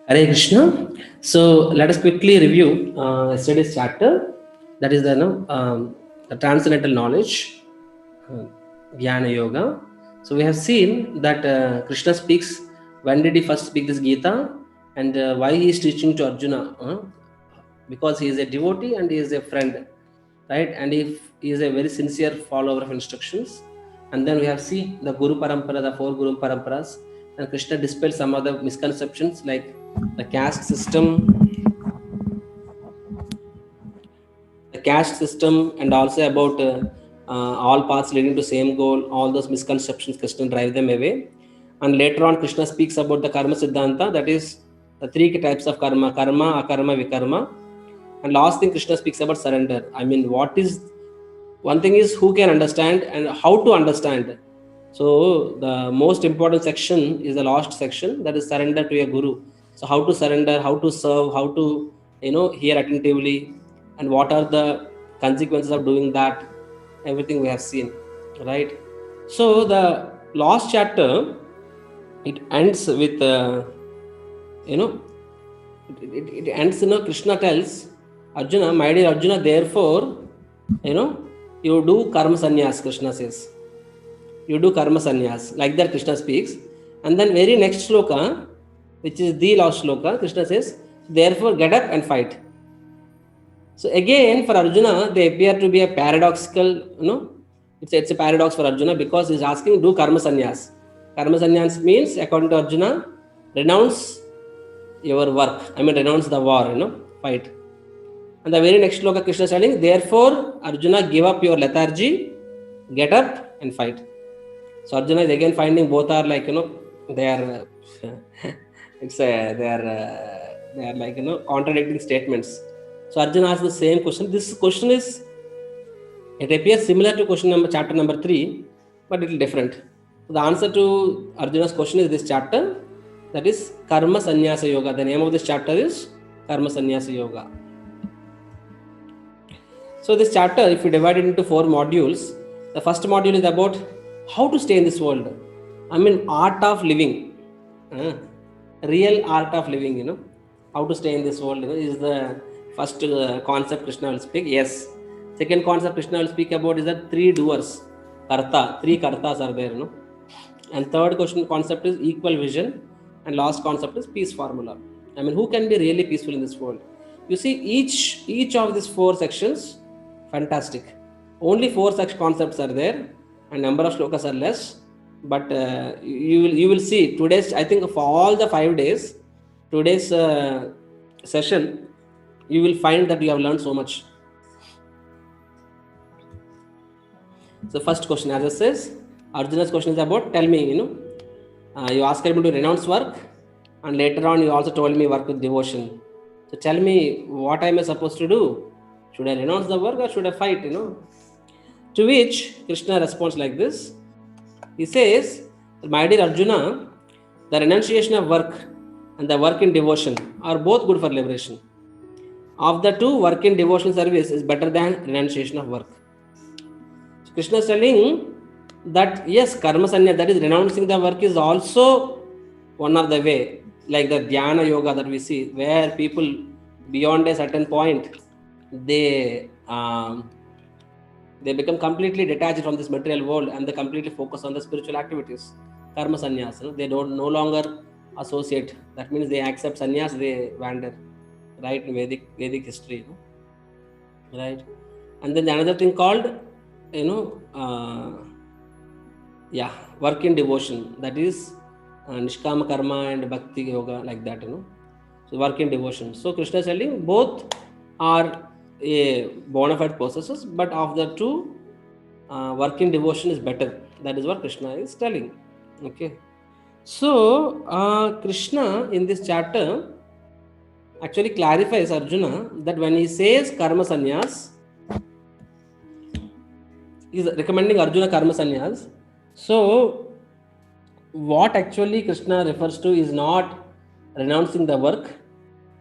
Hare Krishna. So let us quickly review yesterday's chapter. That is the transcendental knowledge, uh, Jnana Yoga. So we have seen that Krishna speaks. When did he first speak this Gita, and why he is teaching to Arjuna? Because he is a devotee and he is a friend, right? And if he is a very sincere follower of instructions. And then we have seen the Guru Parampara, the four Guru Paramparas, and Krishna dispelled some of the misconceptions like the caste system, and also about all paths leading to same goal. All those misconceptions, Krishna drive them away. And later on, Krishna speaks about the karma siddhanta, that is the three types of karma: karma, akarma, vikarma. And last thing, Krishna speaks about surrender. I mean, what is one thing is who can understand and how to understand. So the most important section is the last section, that is surrender to a guru. So how to surrender, how to serve, how to hear attentively, and what are the consequences of doing that. Everything we have seen, right? So the last chapter, it ends with you know it ends, Krishna tells Arjuna, my dear Arjuna, therefore you do karma sannyas. Krishna says you do karma sannyas. Like that Krishna speaks. And then very next shloka, which is the last shloka, Krishna says, therefore get up and fight. So again, for Arjuna, they appear to be a paradoxical, it's a paradox for Arjuna, because he's asking, do karma sannyas. Karma sannyas means, according to Arjuna, renounce your work. I mean, renounce the war, fight. And the very next shloka, Krishna is telling, therefore, Arjuna, give up your lethargy, get up and fight. So Arjuna is again finding both are like, they are, they are like, contradicting statements. So Arjuna asks the same question. This question it appears similar to chapter number 3, but little different. So the answer to Arjuna's question is this chapter, that is Karma Sannyasa Yoga. The name of this chapter is Karma Sannyasa Yoga. So this chapter, if you divide it into 4 modules, the first module is about how to stay in this world. I mean, art of living, real art of living, how to stay in this world, is the first concept Krishna will speak. Yes. Second concept Krishna will speak about is that 3 doers, karta, 3 kartas are there, And third concept is equal vision. And last concept is peace formula. I mean, who can be really peaceful in this world? You see, each of these 4 sections, fantastic. Only 4 such concepts are there, and number of shlokas are less. But you will see today's, I think for all the 5 days, today's session, you will find that you have learned so much. So first question, as I says, Arjuna's question is about, tell me, you asked me to renounce work, and later on you also told me work with devotion. So tell me, what am I supposed to do? Should I renounce the work or should I fight, To which Krishna responds like this. He says, my dear Arjuna, the renunciation of work and the work in devotion are both good for liberation. Of the two, work in devotional service is better than renunciation of work. So Krishna is telling that yes, karma sanya, that is renouncing the work, is also one of the way, like the dhyana yoga that we see, where people beyond a certain point, they become completely detached from this material world and they completely focus on the spiritual activities. Karma sannyas, they don't no longer associate. That means they accept sannyas, they wander, right? In Vedic history, right? And then another thing called, work in devotion. That is nishkama karma and bhakti yoga, like that, So work in devotion. So Krishna is telling both are a bona fide processes, but of the two, work in devotion is better. That is what Krishna is telling. Okay. So Krishna in this chapter actually clarifies Arjuna that when he says karma sannyas, he is recommending Arjuna karma sannyas. So what actually Krishna refers to is not renouncing the work,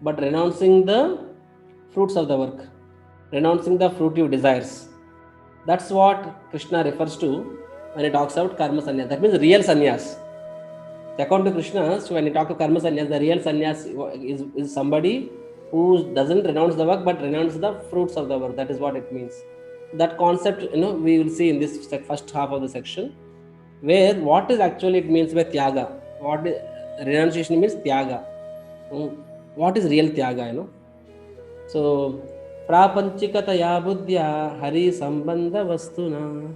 but renouncing the fruits of the work, renouncing the fruitive desires. That's what Krishna refers to when he talks about karma sannyas. That means real sannyas. According to Krishna, so when you talk of karma sannyas, the real sannyas is somebody who doesn't renounce the work but renounce the fruits of the work. That is what it means. That concept, we will see in this first half of the section, where what is actually it means by tyaga. What is, renunciation means tyaga. What is real tyaga? So, prapanchikataya buddhya hari sambandha vastuna.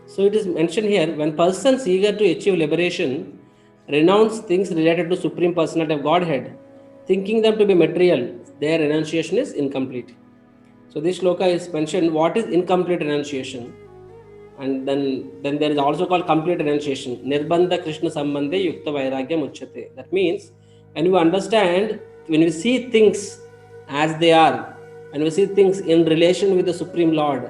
So it is mentioned here, when persons eager to achieve liberation renounce things related to Supreme Personality of Godhead, thinking them to be material, their renunciation is incomplete. So this shloka is mentioned what is incomplete renunciation. And then there is also called complete renunciation. Nirbandha Krishna Sambandhe Yukta Vairagya Muchyate. That means when we understand, when we see things as they are, and we see things in relation with the Supreme Lord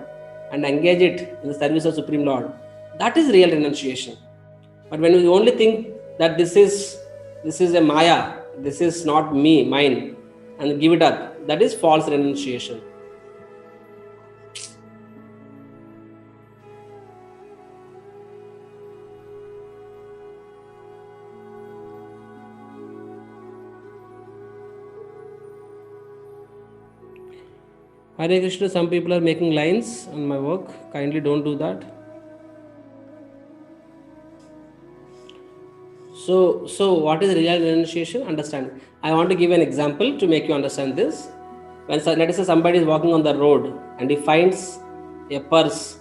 and engage it in the service of Supreme Lord, that is real renunciation. But when we only think that this is a Maya, this is not me, mine, and give it up, that is false renunciation. Hare Krishna, some people are making lines on my work. Kindly don't do that. So what is real renunciation? Understand. I want to give an example to make you understand this. When let us say somebody is walking on the road and he finds a purse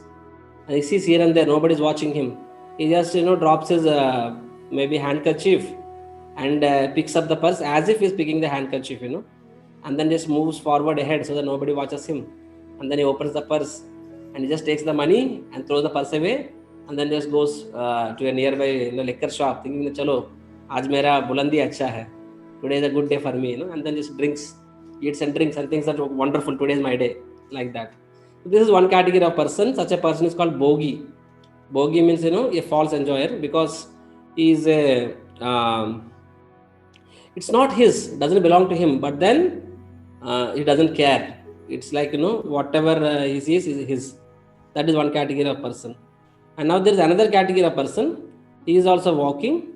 and he sees here and there, nobody is watching him. He just drops his maybe handkerchief and picks up the purse as if he's picking the handkerchief, and then just moves forward ahead so that nobody watches him. And then he opens the purse and he just takes the money and throws the purse away, and then just goes to a nearby liquor shop thinking that chalo aaj mera bulandi acha hai, today is a good day for me, and then just eats and drinks and thinks that wonderful, today is my day, like that. So this is one category of person. Such a person is called bogi. Bogi means a false enjoyer, because he is a it's not his, doesn't belong to him, but then he doesn't care. It's like whatever he sees is his. That is one category of person. And now there is another category of person. He is also walking.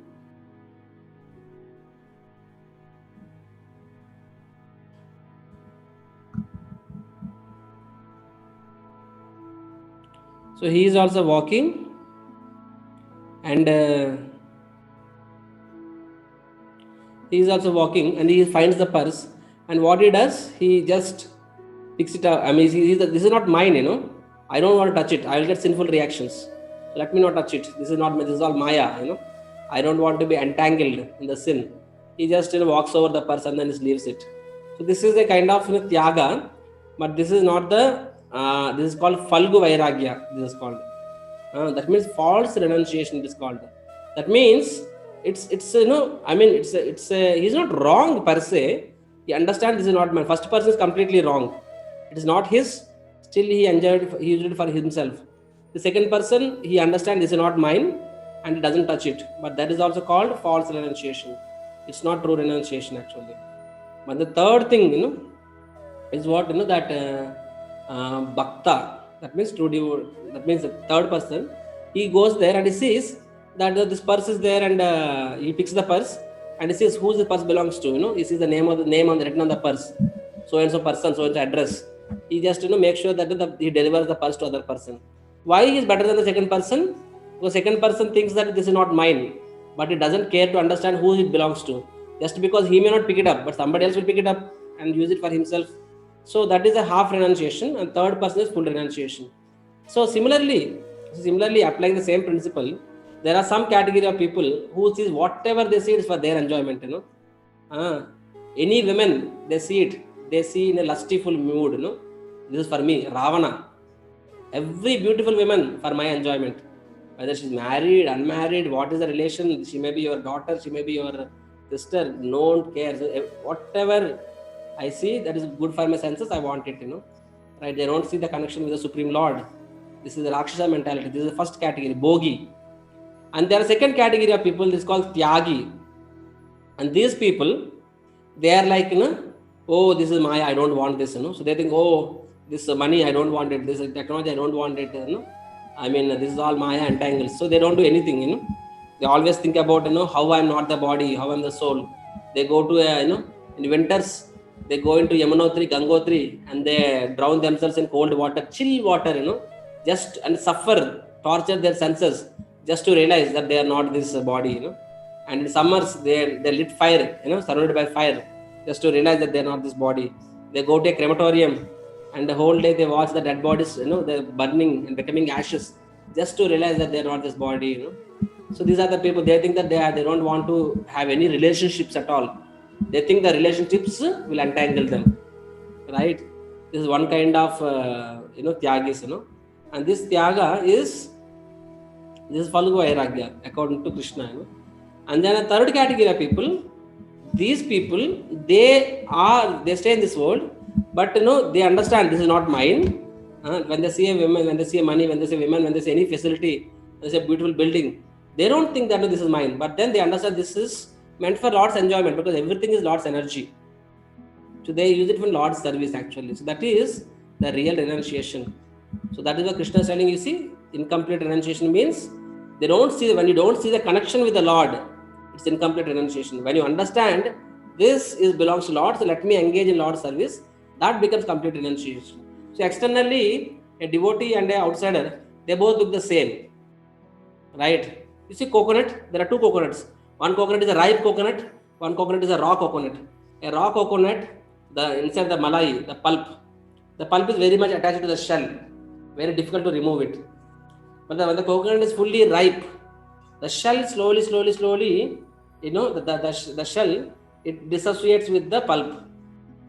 So he is also walking, and he finds the purse, and what he does, he just picks it up. I mean, this is not mine, I don't want to touch it. I will get sinful reactions. Let me not touch it. This is not. This is all Maya, I don't want to be entangled in the sin. He just walks over the purse and then just leaves it. So this is a kind of tyaga, but this is not the. This is called Falgu Vairagya. This is called. That means false renunciation. It is called. That means it's I mean it's he's not wrong per se. He understands this is not mine. First person is completely wrong. It is not his. Still he used it for himself. The second person, he understands this is not mine and he doesn't touch it. But that is also called false renunciation. It's not true renunciation actually. But the third thing, is what that bhakta. That means true devotee. That means the third person, he goes there and he sees that this purse is there, and he picks the purse and he sees who the purse belongs to. He sees the name written on the purse. So and so person, so and so address. He just makes sure that he delivers the purse to other person. Why he is better than the second person? Because second person thinks that this is not mine, but he doesn't care to understand who it belongs to. Just because he may not pick it up, but somebody else will pick it up and use it for himself. So that is a half renunciation, and third person is full renunciation. So similarly applying the same principle, there are some category of people who sees whatever they see is for their enjoyment. Any women, they see in a lustful mood. This is for me, Ravana. Every beautiful woman for my enjoyment, whether she's married, unmarried, what is the relation, she may be your daughter, she may be your sister, no one cares. Whatever I see that is good for my senses, I want it, right? They don't see the connection with the Supreme Lord. This is the Rakshasa mentality. This is the first category, Bogi. And there are second category of people, this is called Tyagi. And these people, they are like, oh, this is Maya, I don't want this, So they think, oh, this money, I don't want it. This technology, I don't want it. I mean, this is all Maya entangles. So they don't do anything, They always think about, how I'm not the body, how I'm the soul. They go to, in winters, they go into Yamunotri, Gangotri, and they drown themselves in cold water, chill water, just and suffer, torture their senses just to realize that they are not this body, And in summers, they lit fire, surrounded by fire, just to realize that they are not this body. They go to a crematorium, and the whole day they watch the dead bodies, they're burning and becoming ashes, just to realize that they're not this body, So these are the people, they think that they don't want to have any relationships at all. They think the relationships will entangle them, right? This is one kind of, tyagis, and this tyaga is Falgu Vairagya, according to Krishna, And then a third category of people, these people, they stay in this world, but they understand this is not mine. When they see a woman, when they see money, when they see women, when they see any facility, they see a beautiful building, they don't think that this is mine, but then they understand this is meant for Lord's enjoyment, because everything is Lord's energy. So they use it for Lord's service actually. So that is the real renunciation. So that is what Krishna is telling. You see, incomplete renunciation means when you don't see the connection with the Lord, it's incomplete renunciation. When you understand this belongs to Lord, so let me engage in Lord's service, that becomes complete renunciation. So externally, a devotee and an outsider, they both look the same, right? You see coconut, there are two coconuts. One coconut is a ripe coconut, one coconut is a raw coconut. A raw coconut, inside the malai, the pulp is very much attached to the shell, very difficult to remove it. But when the coconut is fully ripe, the shell slowly, the shell, it dissociates with the pulp.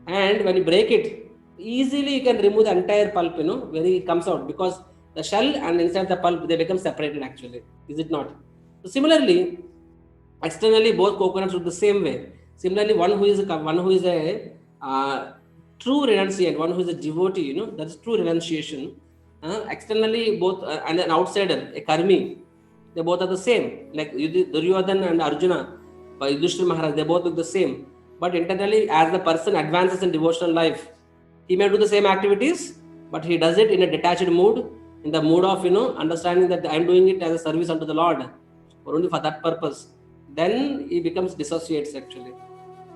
And when you break it, easily you can remove the entire pulp, when it comes out, because the shell and inside the pulp, they become separated actually. Is it not? So similarly, externally, both coconuts look the same way. Similarly, one who is a true renunciant, one who is a devotee, that's true renunciation. Externally, both and an outsider, a karmi, they both are the same. Like Duryodhana and Arjuna, by Yudhishthira Maharaj, they both look the same. But internally, as the person advances in devotional life, he may do the same activities, but he does it in a detached mood, in the mood of understanding that I'm doing it as a service unto the Lord, or only for that purpose. Then he becomes dissociates actually,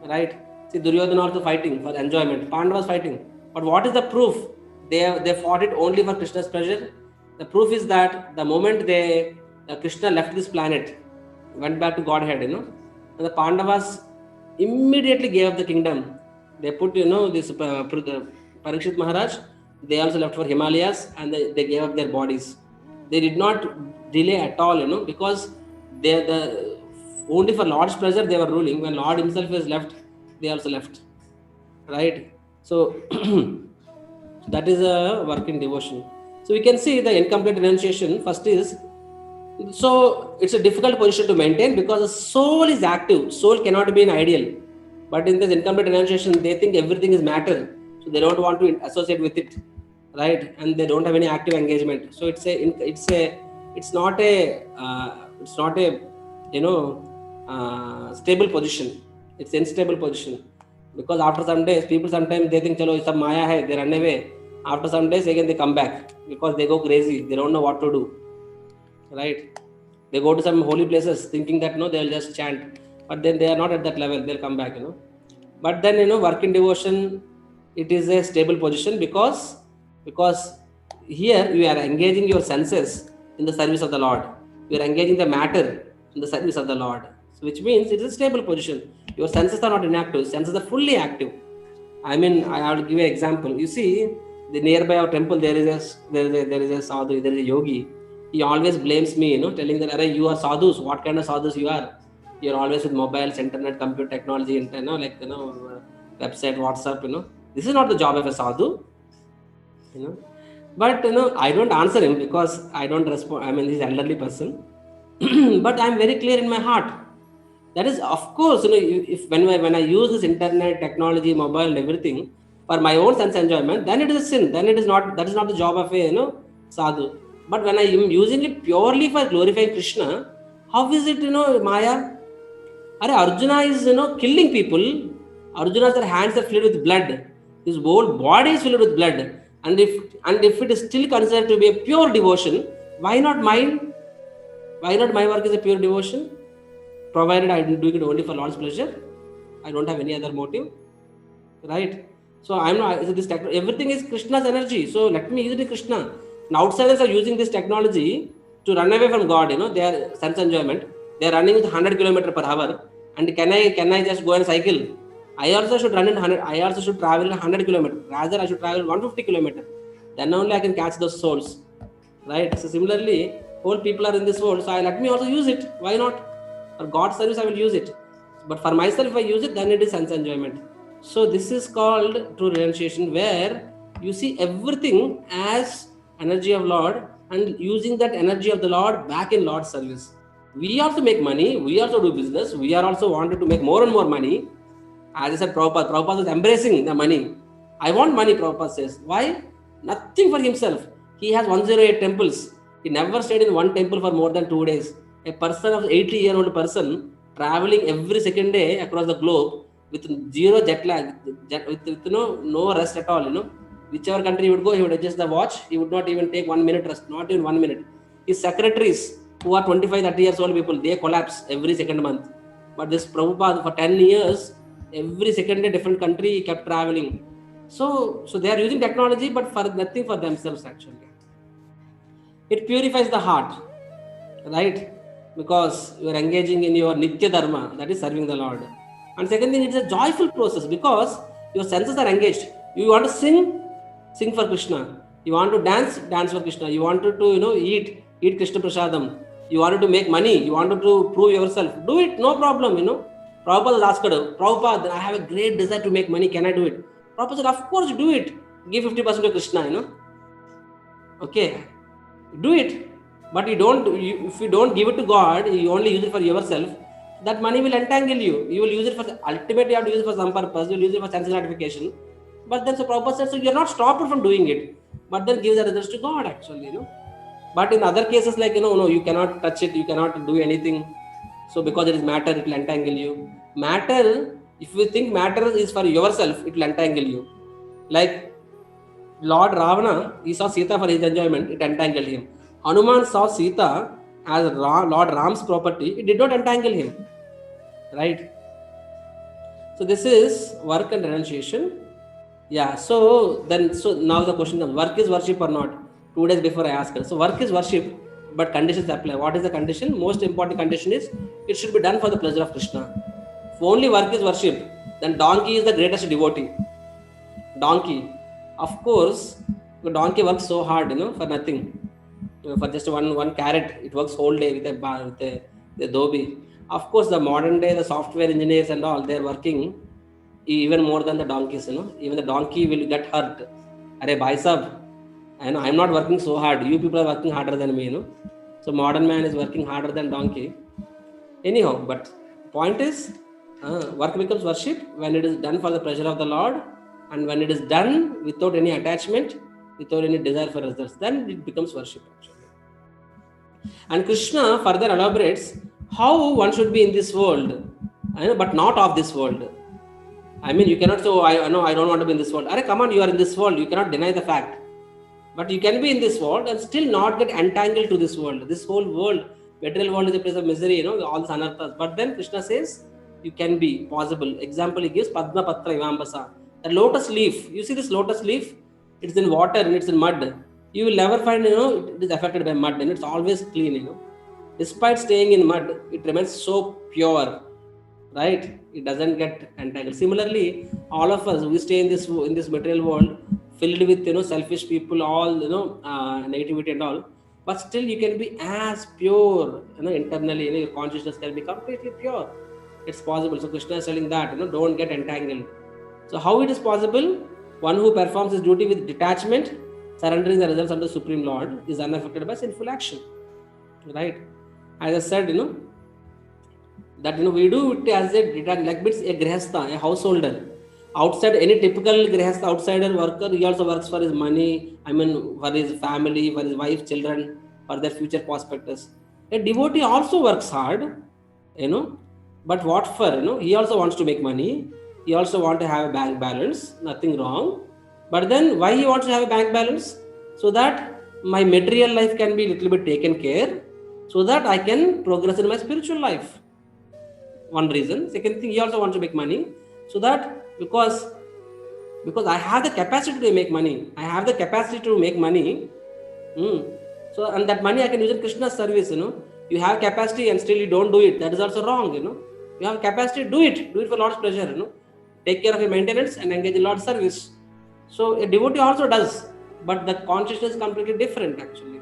right? See, Duryodhana also fighting for enjoyment, Pandavas fighting, but what is the proof? They fought it only for Krishna's pleasure. The proof is that the moment Krishna left this planet, went back to Godhead, and the Pandavas immediately gave up the kingdom. They put, this Parikshit Maharaj, they also left for Himalayas, and they gave up their bodies. They did not delay at all, because only for Lord's pleasure they were ruling. When Lord himself is left, they also left, right? So that is a work in devotion. So we can see the incomplete renunciation. First is, so it's a difficult position to maintain, because the soul is active. Soul cannot be an ideal. But in this incomplete renunciation, they think everything is matter, so they don't want to associate with it, right? And they don't have any active engagement. So it's not a stable position. It's unstable position, because after some days, people sometimes they think, chalo, it's a maya hai, they run away. After some days again they come back, because they go crazy. They don't know what to do, right? They go to some holy places thinking that they'll just chant, but then they are not at that level. They'll come back, But then work in devotion, it is a stable position, because here you are engaging your senses in the service of the Lord. You are engaging the matter in the service of the Lord. So which means it is a stable position. Your senses are not inactive. Senses are fully active. I mean, I will give an example. You see, the nearby our temple, there is a sadhu, there is a yogi. He always blames me, telling that, "Arey, you are sadhus. What kind of sadhus you are? You're always with mobiles, internet, computer technology, website, WhatsApp. This is not the job of a sadhu, But I don't answer him, because I don't respond. I mean, he's an elderly person, but I'm very clear in my heart. That is, of course, if when I use this internet, technology, mobile, and everything for my own sense enjoyment, then it is a sin. Then it is not. That is not the job of a sadhu. But when I am using it purely for glorifying Krishna, how is it Maya? Arjuna is killing people. Arjuna's hands are filled with blood. His whole body is filled with blood. And if it is still considered to be a pure devotion, Why not mine? Why not my work is a pure devotion? Provided I am doing it only for Lord's pleasure. I don't have any other motive. Right? So I'm not, so this everything is Krishna's energy. So let me use it in Krishna. And outsiders are using this technology to run away from God, their sense enjoyment. They are running with 100 km per hour. And can I just go and cycle? I also should run in 100. I also should travel in 100 km. Rather, I should travel 150 km. Then only I can catch those souls. Right? So similarly, whole people are in this world. So let me also use it. Why not? For God's service, I will use it. But for myself, if I use it, then it is sense enjoyment. So this is called true renunciation, where you see everything as energy of Lord and using that energy of the Lord back in Lord's service. We also make money. We also do business. We are also wanted to make more and more money. As I said, Prabhupada is embracing the money. I want money, Prabhupada says. Why? Nothing for himself. He has 108 temples. He never stayed in one temple for more than 2 days. A person of 80-year-old person traveling every second day across the globe with zero jet lag, with no rest at all. Whichever country he would go, he would adjust the watch. He would not even take 1 minute rest, not even 1 minute. His secretaries, who are 25, 30 years old people, they collapse every second month. But this Prabhupada, for 10 years, every second day, different country, he kept traveling. So they are using technology, but for nothing for themselves actually. It purifies the heart, right? Because you are engaging in your Nitya Dharma, that is serving the Lord. And second thing, it's a joyful process because your senses are engaged. You want to sing for Krishna. You want to dance for Krishna. You wanted to, eat Krishna Prasadam. You wanted to make money. You wanted to prove yourself. Do it, no problem, Prabhupada asked, Prabhupada, I have a great desire to make money. Can I do it? Prabhupada said, of course, do it. Give 50% to Krishna, Okay, do it. But if you don't give it to God, you only use it for yourself, that money will entangle you. You will use it for, ultimately you have to use it for some purpose. You will use it for sense gratification. But then, so Prabhupada said, so you are not stopped from doing it, but then give the results to God actually, But in other cases, like, no, you cannot touch it, you cannot do anything. So because it is matter, it will entangle you. Matter, if you think matter is for yourself, it will entangle you. Like Lord Ravana, he saw Sita for his enjoyment, it entangled him. Hanuman saw Sita as Lord Ram's property, it did not entangle him. Right? So this is work and renunciation. Yeah, so now the question comes, work is worship or not? 2 days before I asked her. So work is worship, but conditions apply. What is the condition? Most important condition is, it should be done for the pleasure of Krishna. If only work is worship, then donkey is the greatest devotee. Donkey. Of course, the donkey works so hard, for nothing. For just one carrot, it works whole day with a dobi. Of course, the modern day, the software engineers and all, they're working even more than the donkeys, Even the donkey will get hurt. Arey bhai sab, I'm not working so hard. You people are working harder than me, So modern man is working harder than donkey. Anyhow, but point is, work becomes worship when it is done for the pleasure of the Lord, and when it is done without any attachment, without any desire for results, then it becomes worship actually. And Krishna further elaborates how one should be in this world, but not of this world. I mean, you cannot say, I don't want to be in this world. Come on, you are in this world. You cannot deny the fact. But you can be in this world and still not get entangled to this world. This whole world, material world, is a place of misery, all this anarthas. But then Krishna says, you can be possible. Example he gives, Padma Patra Ivambasa. The lotus leaf, you see this lotus leaf? It's in water and it's in mud. You will never find, it is affected by mud, and it's always clean, Despite staying in mud, it remains so pure, right? It doesn't get entangled. Similarly, all of us, we stay in this material world filled with, selfish people, all, negativity and all. But still you can be as pure, internally, your consciousness can be completely pure. It's possible. So Krishna is telling that, don't get entangled. So how it is possible? One who performs his duty with detachment, surrendering the results unto the Supreme Lord, is unaffected by sinful action. Right? As I said, that we do it as a grihastha, a householder. Outside, any typical grihastha, outsider worker, he also works for his money, for his family, for his wife, children, for their future prospectus. A devotee also works hard, but what for? He also wants to make money. He also wants to have a bank balance, nothing wrong. But then why he wants to have a bank balance? So that my material life can be little bit taken care, so that I can progress in my spiritual life. One reason. Second thing, he also wants to make money, so that because I have the capacity to make money. I have the capacity to make money. So, and that money I can use in Krishna's service. You have capacity and still you don't do it. That is also wrong. You have capacity, do it for Lord's pleasure. Take care of your maintenance and engage in Lord's service. So a devotee also does, but the consciousness is completely different actually,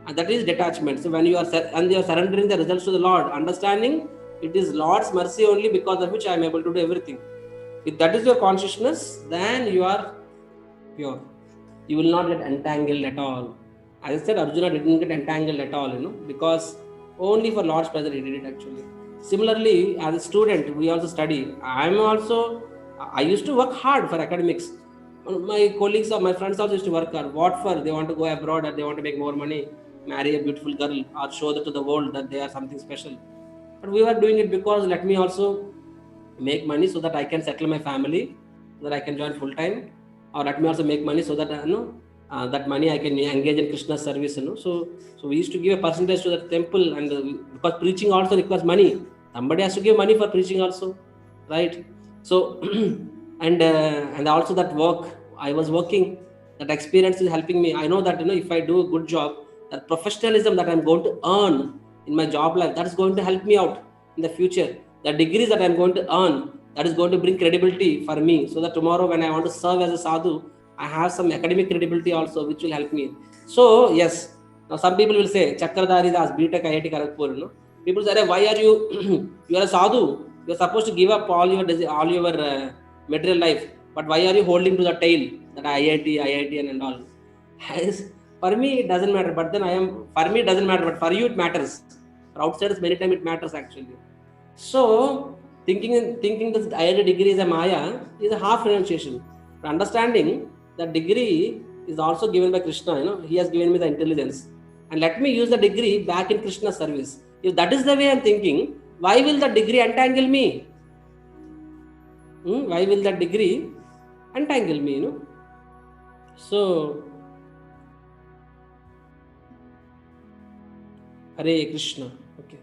and that is detachment. So when you are surrendering the results to the Lord, understanding it is Lord's mercy only, because of which I am able to do everything. If that is your consciousness, then you are pure. You will not get entangled at all. As I said, Arjuna didn't get entangled at all, because only for Lord's pleasure he did it actually. Similarly, as a student, we also study. I used to work hard for academics. My colleagues or my friends also used to work hard. What for? They want to go abroad, or they want to make more money, marry a beautiful girl, or show that to the world that they are something special. But we were doing it because let me also make money so that I can settle my family, so that I can join full time, or let me also make money so that that money I can engage in Krishna's service. So we used to give a percentage to the temple, and because preaching also requires money. Somebody has to give money for preaching also, right? So and also that work I was working, that experience is helping me. I know that if I do a good job, that professionalism that I'm going to earn in my job life, that is going to help me out in the future. The degrees that I'm going to earn, that is going to bring credibility for me, so that tomorrow when I want to serve as a sadhu, I have some academic credibility also, which will help me. So yes, now some people will say Chakradhari Das, BTech IIT Kharagpur. People say, why are you you are a sadhu, you are supposed to give up all your material life, but why are you holding to the tail, that IIT and all? For me it doesn't matter, but then for me it doesn't matter, but for you it matters. For outsiders many times it matters actually. So thinking that IIT degree is a maya is a half renunciation. But understanding that degree is also given by Krishna. He has given me the intelligence, and let me use the degree back in Krishna's service. If that is the way I'm thinking, why will the degree entangle me? Why will that degree entangle me? So Hare Krishna. Okay.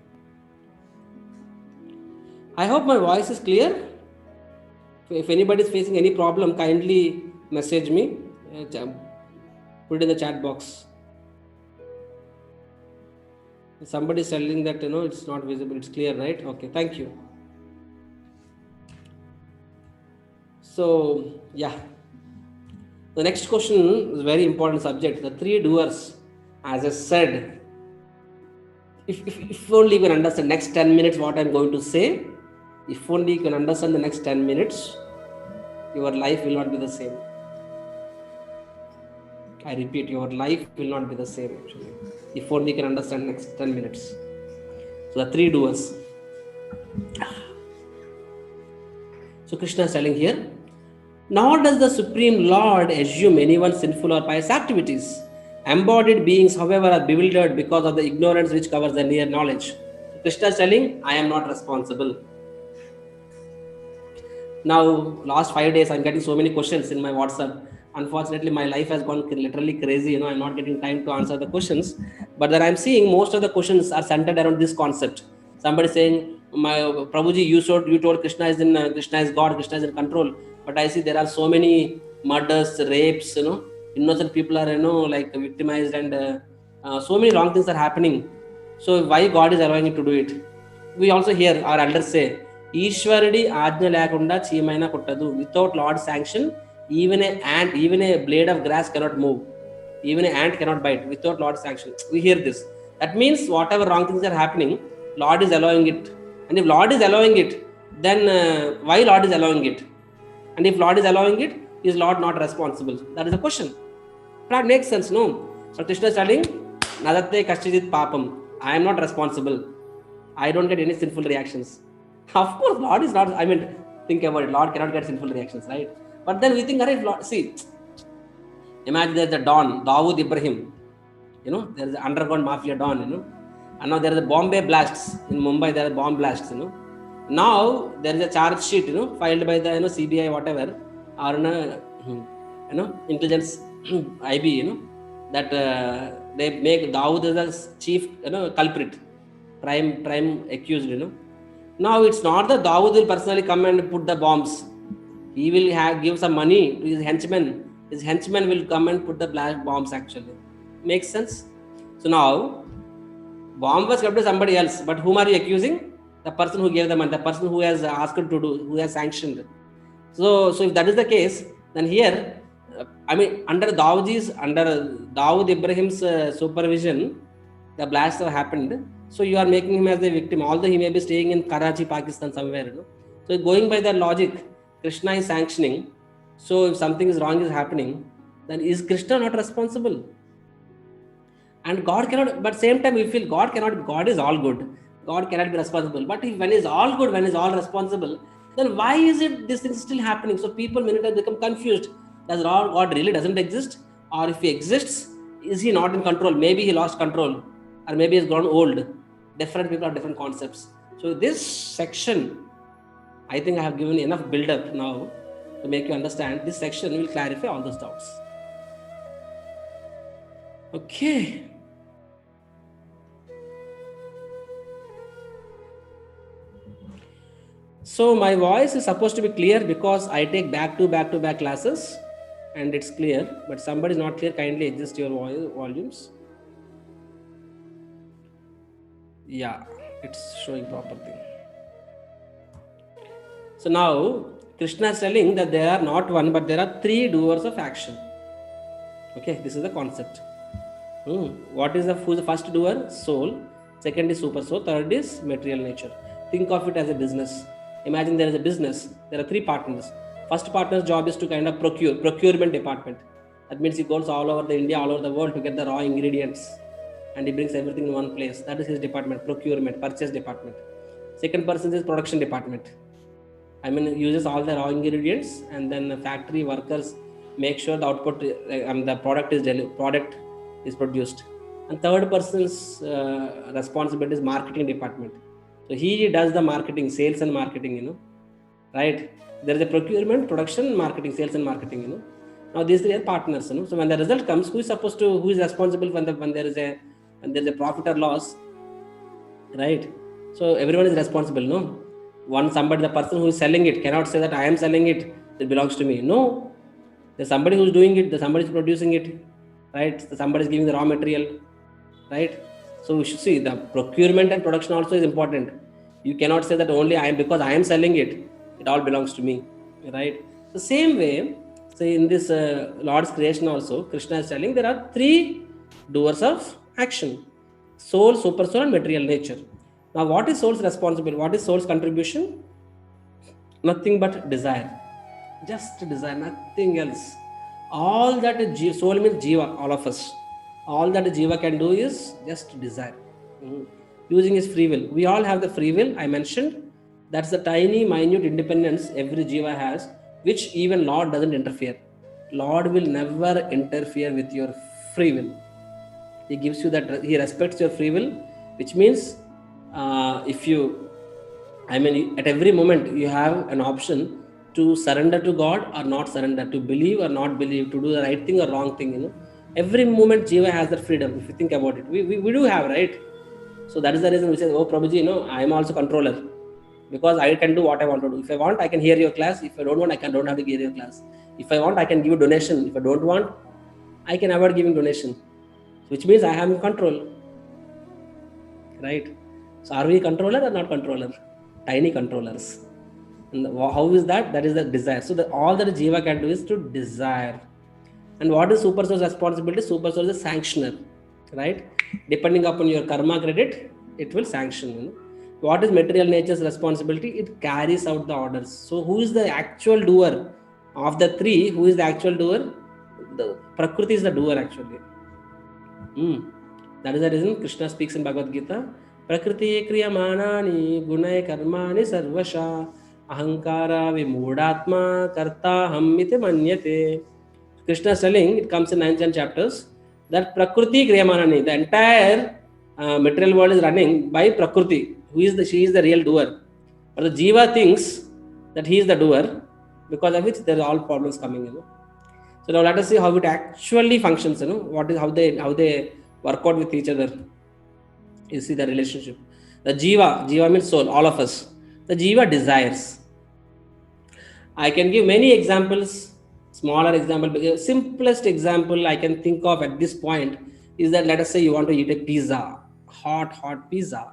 I hope my voice is clear. If anybody is facing any problem, kindly message me. Put it in the chat box. Somebody is telling that it's not visible. It's clear, right? Okay, thank you. So yeah, the next question is a very important subject. The three doers, as I said, if only you can understand next 10 minutes what I'm going to say, if only you can understand the next 10 minutes, your life will not be the same. I repeat, your life will not be the same actually, if only you can understand next 10 minutes. So the three doers. So Krishna is telling here, nor does the Supreme Lord assume anyone's sinful or pious activities. Embodied beings, however, are bewildered because of the ignorance which covers the near knowledge. So Krishna is telling, I am not responsible. Now, last 5 days, I'm getting so many questions in my WhatsApp. Unfortunately, my life has gone literally crazy. I'm not getting time to answer the questions. But then I'm seeing most of the questions are centered around this concept. Somebody saying, "My Prabhuji, you told Krishna is God, Krishna is in control." But I see there are so many murders, rapes. Innocent people are like victimized, and so many wrong things are happening. So why God is allowing it to do it? We also hear our elders say, Ishwaradi ajna lekunda cheemaina kuttadu. Without Lord's sanction, even a blade of grass cannot move. Even an ant cannot bite without Lord's sanction. We hear this. That means whatever wrong things are happening, Lord is allowing it. And if Lord is allowing it, then why Lord is allowing it? And if Lord is allowing it, is Lord not responsible? That is the question. That makes sense, no? So Krishna is telling, Nadatte kashchidit papam. I am not responsible. I don't get any sinful reactions. Of course, Lord is not. Think about it. Lord cannot get sinful reactions, right? But then we think, Lord, see, imagine there's a Don, Dawood Ibrahim. There's an underground mafia Don, And now there are the Bombay blasts. In Mumbai, there are bomb blasts, Now, there is a charge sheet, filed by the, CBI, whatever, or, intelligence, IB, that they make Dawood as a chief, culprit, prime accused. Now it's not that Dawood will personally come and put the bombs. He will give some money to his henchmen. His henchmen will come and put the blast bombs. Actually, makes sense. So now, bomb was kept to somebody else, but whom are you accusing? The person who gave the money, the person who has asked to do, who has sanctioned. So if that is the case, then here, under Dawood Ibrahim's supervision, the blasts have happened. So you are making him as a victim, although he may be staying in Karachi, Pakistan somewhere. So going by that logic, Krishna is sanctioning. So if something is wrong is happening, then is Krishna not responsible? And God cannot, but same time we feel God is all good. God cannot be responsible. But if when is all good, when is all responsible, then why is it this thing is still happening? So people many times become confused. Does God really doesn't exist? Or if he exists, is he not in control? Maybe he lost control, or maybe he's grown old. Different people have different concepts. So this section, I think I have given enough build-up now to make you understand. This section will clarify all those doubts. Okay. So my voice is supposed to be clear because I take back-to-back classes and it's clear, but somebody is not clear, kindly adjust your volumes. Yeah, it's showing proper thing. So now Krishna is telling that there are not one, but there are three doers of action. Okay, this is the concept. What is who's the first doer? Soul. Second is super soul. Third is material nature. Think of it as a business. Imagine there is a business. There are three partners. First partner's job is to kind of procurement department. That means he goes all over the India, all over the world to get the raw ingredients, and he brings everything in one place. That is his department, procurement, purchase department. Second person is production department. Uses all the raw ingredients, and then the factory workers make sure the output, the product is produced. And third person's responsibility is marketing department. So he does the marketing, sales and marketing, right? There is a procurement, production, marketing, sales and marketing, Now these three are partners, So when the result comes, who is responsible when there is a profit or loss, right? So everyone is responsible, no? The person who is selling it cannot say that I am selling it, it belongs to me. No, there's somebody who's doing it, there's somebody who's producing it, right? Somebody is giving the raw material, right? So we should see the procurement and production also is important. You cannot say that only because I am selling it, it all belongs to me, right? The same way, say in this Lord's creation also, Krishna is telling there are three doers of action: soul, super soul, and material nature. Now, what is soul's responsibility? What is soul's contribution? Nothing but desire. Just desire, nothing else. All that soul means jiva, all of us. All that jiva can do is just desire. Using his free will. We all have the free will, I mentioned. That's the tiny, minute independence every jiva has, which even Lord doesn't interfere. Lord will never interfere with your free will. He gives you that, he respects your free will, which means at every moment you have an option to surrender to God or not surrender, to believe or not believe, to do the right thing or wrong thing, Every moment jiva has that freedom, if you think about it. We do have, right? So that is the reason we say, oh Prabhuji, I am also controller. Because I can do what I want to do. If I want, I can hear your class. If I don't want, don't have to hear your class. If I want, I can give a donation. If I don't want, I can avoid giving donation. Which means I have control. Right? So are we controller or not controller? Tiny controllers. And how is that? That is the desire. So all that jiva can do is to desire. And what is super soul's responsibility? Super soul is a sanctioner. Right? Depending upon your karma credit, it will sanction. What is material nature's responsibility? It carries out the orders. So who is the actual doer? Of the three, who is the actual doer? The Prakriti is the doer actually. That is the reason Krishna speaks in Bhagavad Gita. Prakriti kriyamanani gunai karmani sarvasha ahankara vimoodatma karta hammite manyate. Krishna is telling, it comes in 9 chapters, that Prakriti kriyamanani, the entire material world is running by Prakriti. She is the real doer. But the jiva thinks that he is the doer, because of which there are all problems coming, So now let us see how it actually functions. What is how they work out with each other. You see the relationship. The jiva means soul, all of us. The jiva desires. I can give many examples, smaller example, but the simplest example I can think of at this point is that let us say you want to eat a pizza, hot pizza,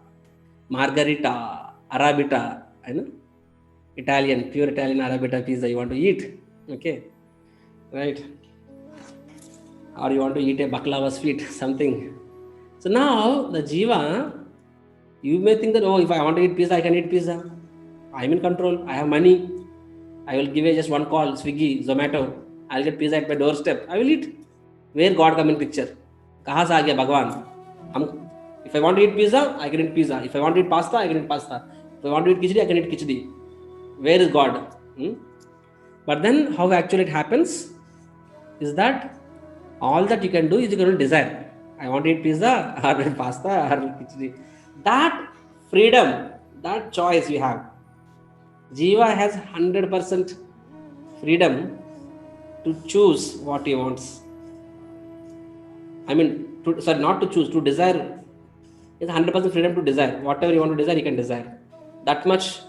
margarita, arabita, Italian, pure Italian arabita pizza you want to eat, okay, right? Or you want to eat a baklava sweet, something. So now the jiva, you may think that, oh, if I want to eat pizza, I can eat pizza. I'm in control. I have money. I will give just one call, Swiggy, Zomato. I'll get pizza at my doorstep. I will eat. Where God come in picture? कहाँ से आ गया भगवान? If I want to eat pizza, I can eat pizza. If I want to eat pasta, I can eat pasta. If I want to eat khichdi, I can eat khichdi. Where is God? But then how actually it happens is that all that you can do is you can desire. I want to eat pizza or pasta or khichdi. That freedom, that choice you have. Jiva has 100% freedom to choose what he wants. I mean, not to choose, to desire. It's 100% freedom to desire. Whatever you want to desire, you can desire. That much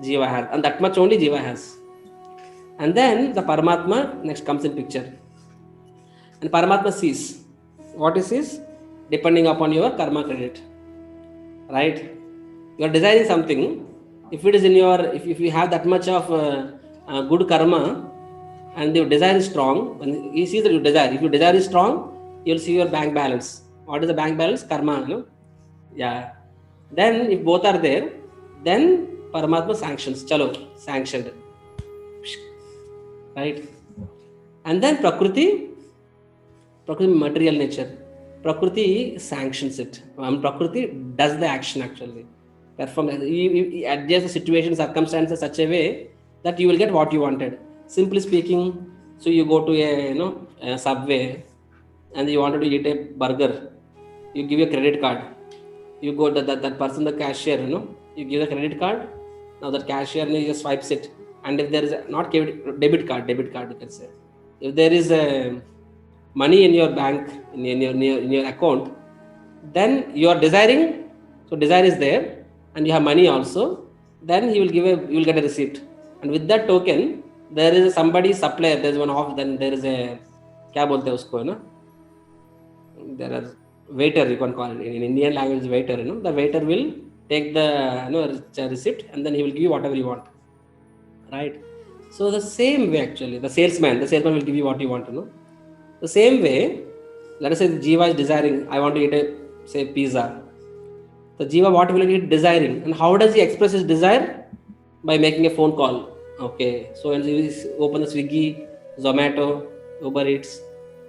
Jiva has, and that much only Jiva has. And then the Paramatma next comes in picture. And Paramatma sees. What he sees? Depending upon your karma credit. Right? You are desiring something. If it is in your, if you have that much of good karma and your desire is strong, when he sees that you desire, if your desire is strong, you'll see your bank balance. What is the bank balance? Karma, Yeah. Then if both are there, then Paramatma sanctions. Chalo, sanctioned. Right? And then Prakriti material nature. Prakriti sanctions it. Prakriti does the action actually. Perform, you adjust the situation, circumstances such a way that you will get what you wanted. Simply speaking, so you go to a Subway and you wanted to eat a burger. You give a credit card. You go that person, the cashier, you give the credit card. Now that cashier just swipes it, and if there is not debit card, you can say. If there is a money in your bank, in your account, then you are desiring. So desire is there, and you have money also. Then you will get a receipt, and with that token, there is somebody supplier. There is one off. Then there is a क्या बोलते हैं उसको There are waiter, you can call it in Indian language, waiter. The waiter will take the receipt, and then he will give you whatever you want. Right? So the same way actually, the salesman will give you what you want. The same way, let us say the Jiva is desiring, I want to eat pizza. The Jiva, what will he desiring? And how does he express his desire? By making a phone call. Okay, so he open the Swiggy, Zomato, Uber Eats,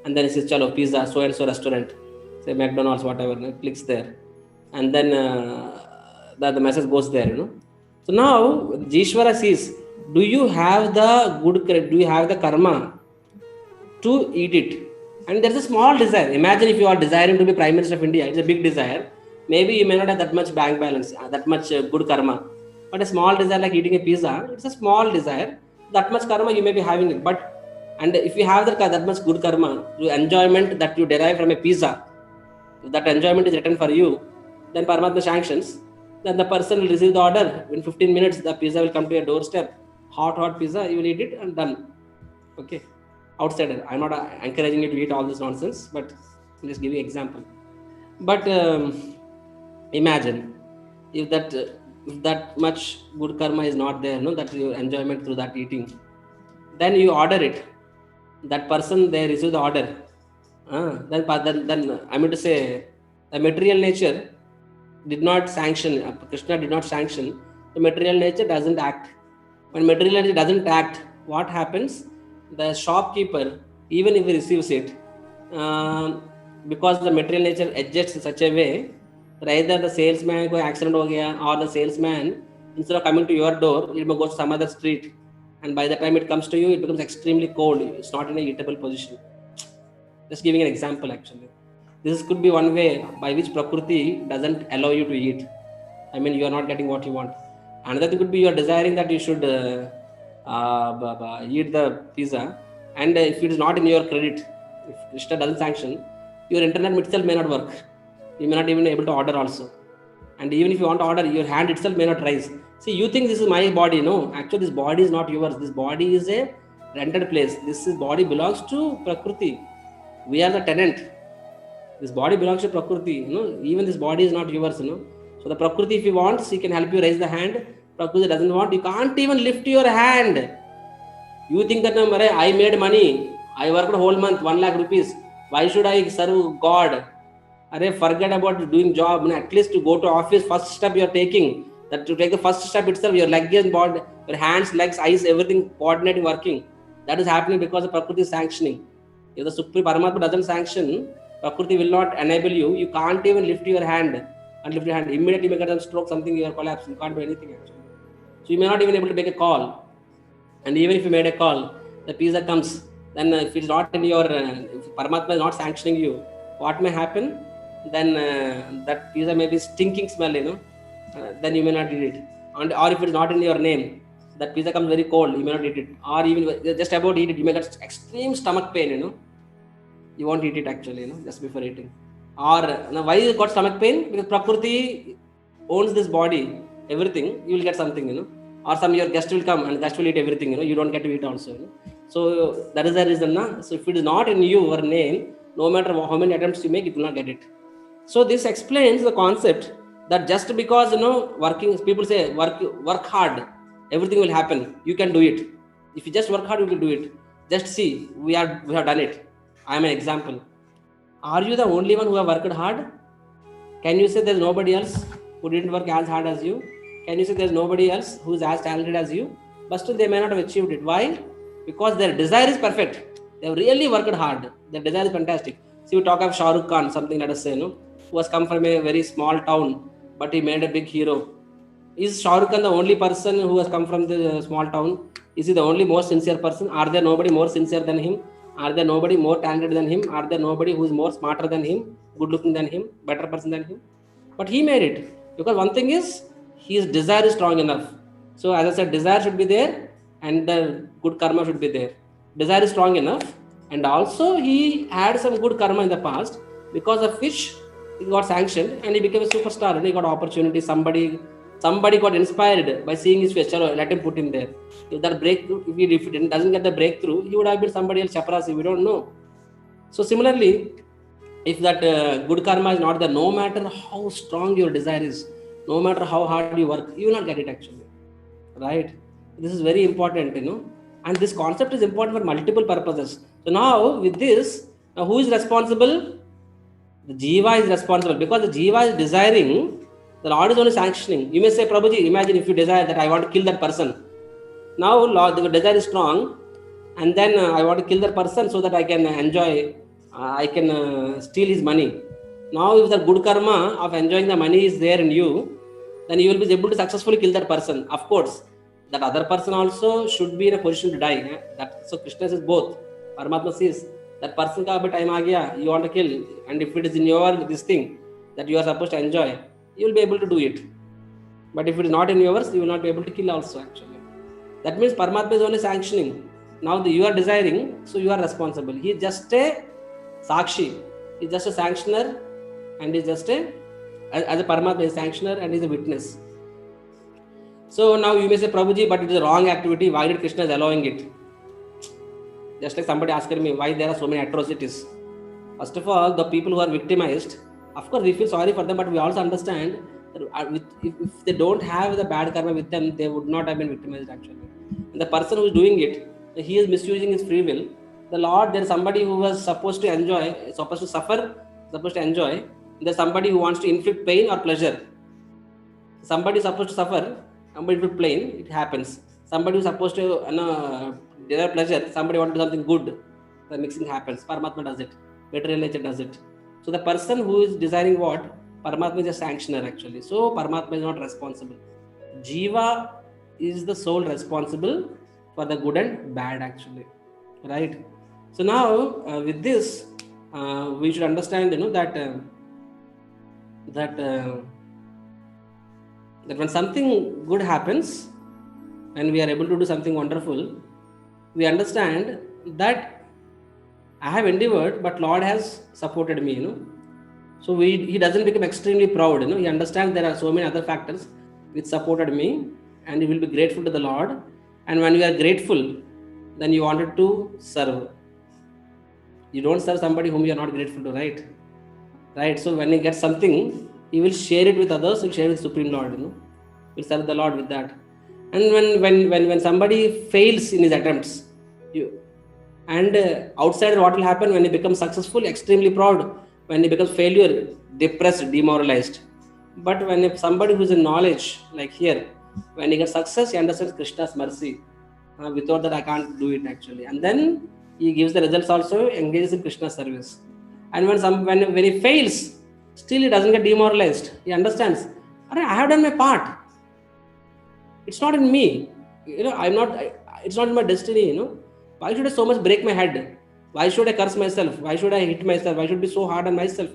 and then he says, chalo, pizza, so and so restaurant, say McDonald's, whatever, clicks there. And then the message goes there, So now, Jishvara says, do you have the karma to eat it? And there's a small desire. Imagine if you are desiring to be Prime Minister of India, it's a big desire. Maybe you may not have that much bank balance, that much good karma. But a small desire like eating a pizza, it's a small desire. That much karma you may be having it. And if you have that much good karma, the enjoyment that you derive from a pizza, if that enjoyment is written for you, then Paramatma sanctions. Then the person will receive the order. In 15 minutes, the pizza will come to your doorstep. Hot pizza, you will eat it and done. Okay. Outsider. I'm not encouraging you to eat all this nonsense, but I'll just give you an example. But imagine if that much good karma is not there, that your enjoyment through that eating, then you order it. That person, they receive the order. Then I mean to say, the material nature did not sanction. Krishna did not sanction. The material nature doesn't act. When material nature doesn't act, what happens? The shopkeeper, even if he receives it, because the material nature adjusts in such a way, either the salesman ko accident ho gaya, or the salesman, instead of coming to your door, it may go to some other street, and by the time it comes to you, it becomes extremely cold. It's not in a eatable position. Just giving an example actually. This could be one way by which Prakriti doesn't allow you to eat. I mean, you are not getting what you want. Another thing could be you are desiring that you should eat the pizza, And if it is not in your credit, if Krishna doesn't sanction, your internet itself may not work. You may not even be able to order also. And even if you want to order, your hand itself may not rise. See, you think this is my body. No, actually this body is not yours. This body is a rented place. Body belongs to Prakriti. We are the tenant. This body belongs to Prakriti. Even this body is not yours. So the Prakriti, if you want, she can help you raise the hand. Prakriti doesn't want, you can't even lift your hand. You think that I made money, I worked a whole month, 1 lakh rupees. Why should I serve God? Forget about doing job. At least to go to office, first step you are taking. That to take the first step itself, your leg and body, your hands, legs, eyes, everything coordinating, working. That is happening because the Prakriti is sanctioning. If the Supreme Paramatma doesn't sanction, Prakriti will not enable you. You can't even lift your hand. And lift your hand, immediately you may get a stroke, something, you are collapsed. You can't do anything actually. So you may not even able to make a call. And even if you made a call, the pizza comes. Then if it's not in your, if Paramatma is not sanctioning you, what may happen? Then that pizza may be stinking smell, then you may not eat it. Or if it's not in your name, that pizza comes very cold, you may not eat it. Or even just about eat it, you may get extreme stomach pain, you won't eat it actually, just before eating. Or why you got stomach pain? Because Prakriti owns this body, everything, you will get something, or your guest will come and guest will eat everything, you don't get to eat also. So that is the reason. So if it is not in your name, no matter how many attempts you make, it will not get it. So this explains the concept that just because working, people say work hard, everything will happen, you can do it. If you just work hard, you will do it. Just see, we have done it. I am an example. Are you the only one who have worked hard? Can you say there's nobody else who didn't work as hard as you? Can you say there's nobody else who is as talented as you? But still they may not have achieved it. Why? Because their desire is perfect. They have really worked hard. Their desire is fantastic. See, we talk of Shah Rukh Khan, something, let us say, who has come from a very small town, but he made a big hero. Is Shah Rukh Khan the only person who has come from the small town? Is he the only most sincere person? Are there nobody more sincere than him? Are there nobody more talented than him? Are there nobody who is more smarter than him, good looking than him, better person than him? But he made it. Because one thing is, his desire is strong enough. So as I said, desire should be there and the good karma should be there. Desire is strong enough, and also he had some good karma in the past, because of which he got sanctioned and he became a superstar and he got opportunity. Somebody got inspired by seeing his face. Let him put him there. If that breakthrough, if he doesn't get the breakthrough, he would have been somebody else, chaprasi, we don't know. So similarly, if that good karma is not there, no matter how strong your desire is, no matter how hard you work, you will not get it actually, right? This is very important, and this concept is important for multiple purposes. So now with this, who is responsible? The jiva is responsible, because the jiva is desiring, the Lord is only sanctioning. You may say, Prabhuji, imagine if you desire that I want to kill that person. Now Lord, the desire is strong, and then I want to kill that person so that I can enjoy, I can steal his money. Now if the good karma of enjoying the money is there in you, then you will be able to successfully kill that person. Of course, that other person also should be in a position to die. So Krishna says both. Paramatma says that person ka abhi time aa gaya, you want to kill, and if it is in your this thing that you are supposed to enjoy, you will be able to do it. But if it is not in yours, you will not be able to kill also actually. That means Paramatma is only sanctioning. Now you are desiring, so you are responsible. He is just a sakshi, he is just a sanctioner, and he is just as a Paramatma is a sanctioner and he is a witness. So now you may say, Prabhuji, but it is a wrong activity, why did Krishna is allowing it? Just like somebody asking me why there are so many atrocities. First of all, the people who are victimized, of course we feel sorry for them, but we also understand that if they don't have the bad karma with them, they would not have been victimized actually. And the person who is doing it, he is misusing his free will. The Lord, there is somebody who was supposed to enjoy, supposed to suffer, supposed to enjoy. There is somebody who wants to inflict pain or pleasure. Somebody is supposed to suffer, somebody inflict pain, it happens. Somebody is supposed to derive pleasure, somebody wants to do something good, the mixing happens. Paramatma does it, material nature does it. So the person who is desiring what, Paramatma is a sanctioner actually. So Paramatma is not responsible. Jiva is the sole responsible for the good and bad actually, right? So now with this we should understand that when something good happens and we are able to do something wonderful, we understand that I have endeavored, but Lord has supported me. So he doesn't become extremely proud. He understands there are so many other factors which supported me, and he will be grateful to the Lord. And when you are grateful, then you wanted to serve. You don't serve somebody whom you are not grateful to, right? Right. So when he gets something, he will share it with others. He'll share it with Supreme Lord. He'll serve the Lord with that. And when somebody fails in his attempts, outside what will happen when he becomes successful? Extremely proud. When he becomes failure, depressed, demoralized. But when somebody who is in knowledge, like here, when he gets success, he understands Krishna's mercy. Without that, I can't do it actually. And then he gives the results also, engages in Krishna's service. And when he fails, still he doesn't get demoralized. He understands, I have done my part. It's not in me. It's not in my destiny. Why should I so much break my head? Why should I curse myself? Why should I hit myself? Why should I be so hard on myself?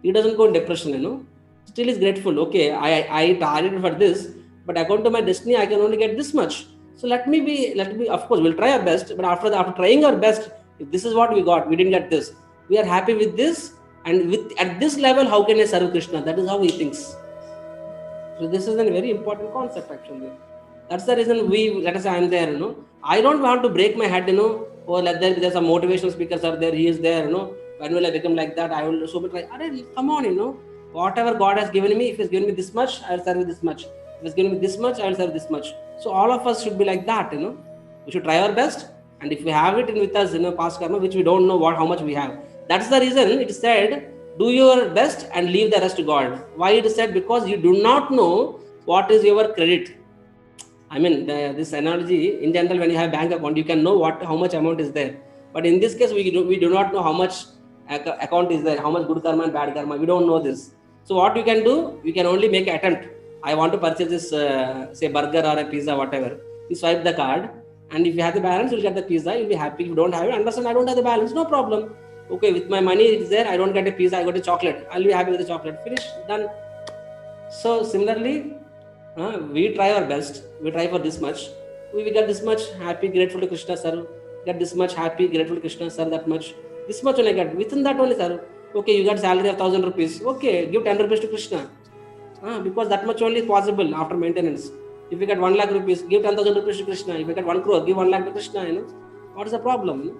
He doesn't go in depression. Still is grateful. Okay, I targeted for this, but according to my destiny, I can only get this much. So let me be, of course, we'll try our best, but after trying our best, if this is what we got, we didn't get this, we are happy with this, and at this level, how can I serve Krishna? That is how he thinks. So this is a very important concept actually. That's the reason let us say I'm there, I don't want to break my head, or there's some motivational speakers are there, he is there, when will I become like that? I will so much like, come on, whatever God has given me, if he's given me this much, I will serve with this much. If he's given me this much, I will serve this much. So all of us should be like that, we should try our best, and if we have it with us, past karma, which we don't know how much we have. That's the reason it is said, do your best and leave the rest to God. Why it is said? Because you do not know what is your credit. I mean, this analogy, in general, when you have bank account, you can know how much amount is there. But in this case, we do not know how much account is there, how much good karma and bad karma. We don't know this. So what you can do, you can only make an attempt. I want to purchase this, say, burger or a pizza, whatever. You swipe the card, and if you have the balance, you'll get the pizza. You'll be happy. If you don't have it, understand, I don't have the balance, no problem. Okay, with my money, it's there. I don't get a pizza, I got a chocolate. I'll be happy with the chocolate. Finish, done. So similarly, we try our best. We try for this much. We get this much, happy, grateful to Krishna, sir. Get this much, happy, grateful to Krishna, sir. That much. This much only I get. Within that only, sir. Okay, you got salary of 1,000 rupees. Okay, give 10 rupees to Krishna. Because that much only is possible after maintenance. If you get 1 lakh rupees, give 10,000 rupees to Krishna. If you get 1 crore, give 1 lakh to Krishna. What is the problem?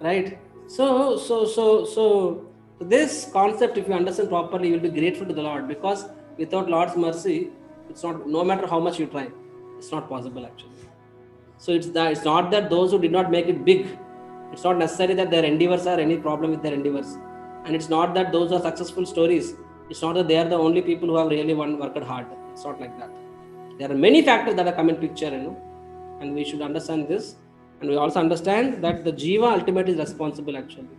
Right? So this concept, if you understand properly, you will be grateful to the Lord, because without Lord's mercy, it's not, no matter how much you try, it's not possible actually. So it's not that those who did not make it big, it's not necessary that their endeavors are any problem with their endeavors, and it's not that those are successful stories, it's not that they are the only people who have really worked hard. It's not like that. There are many factors that are come in picture, and we should understand this. And we also understand that the Jiva ultimately is responsible actually.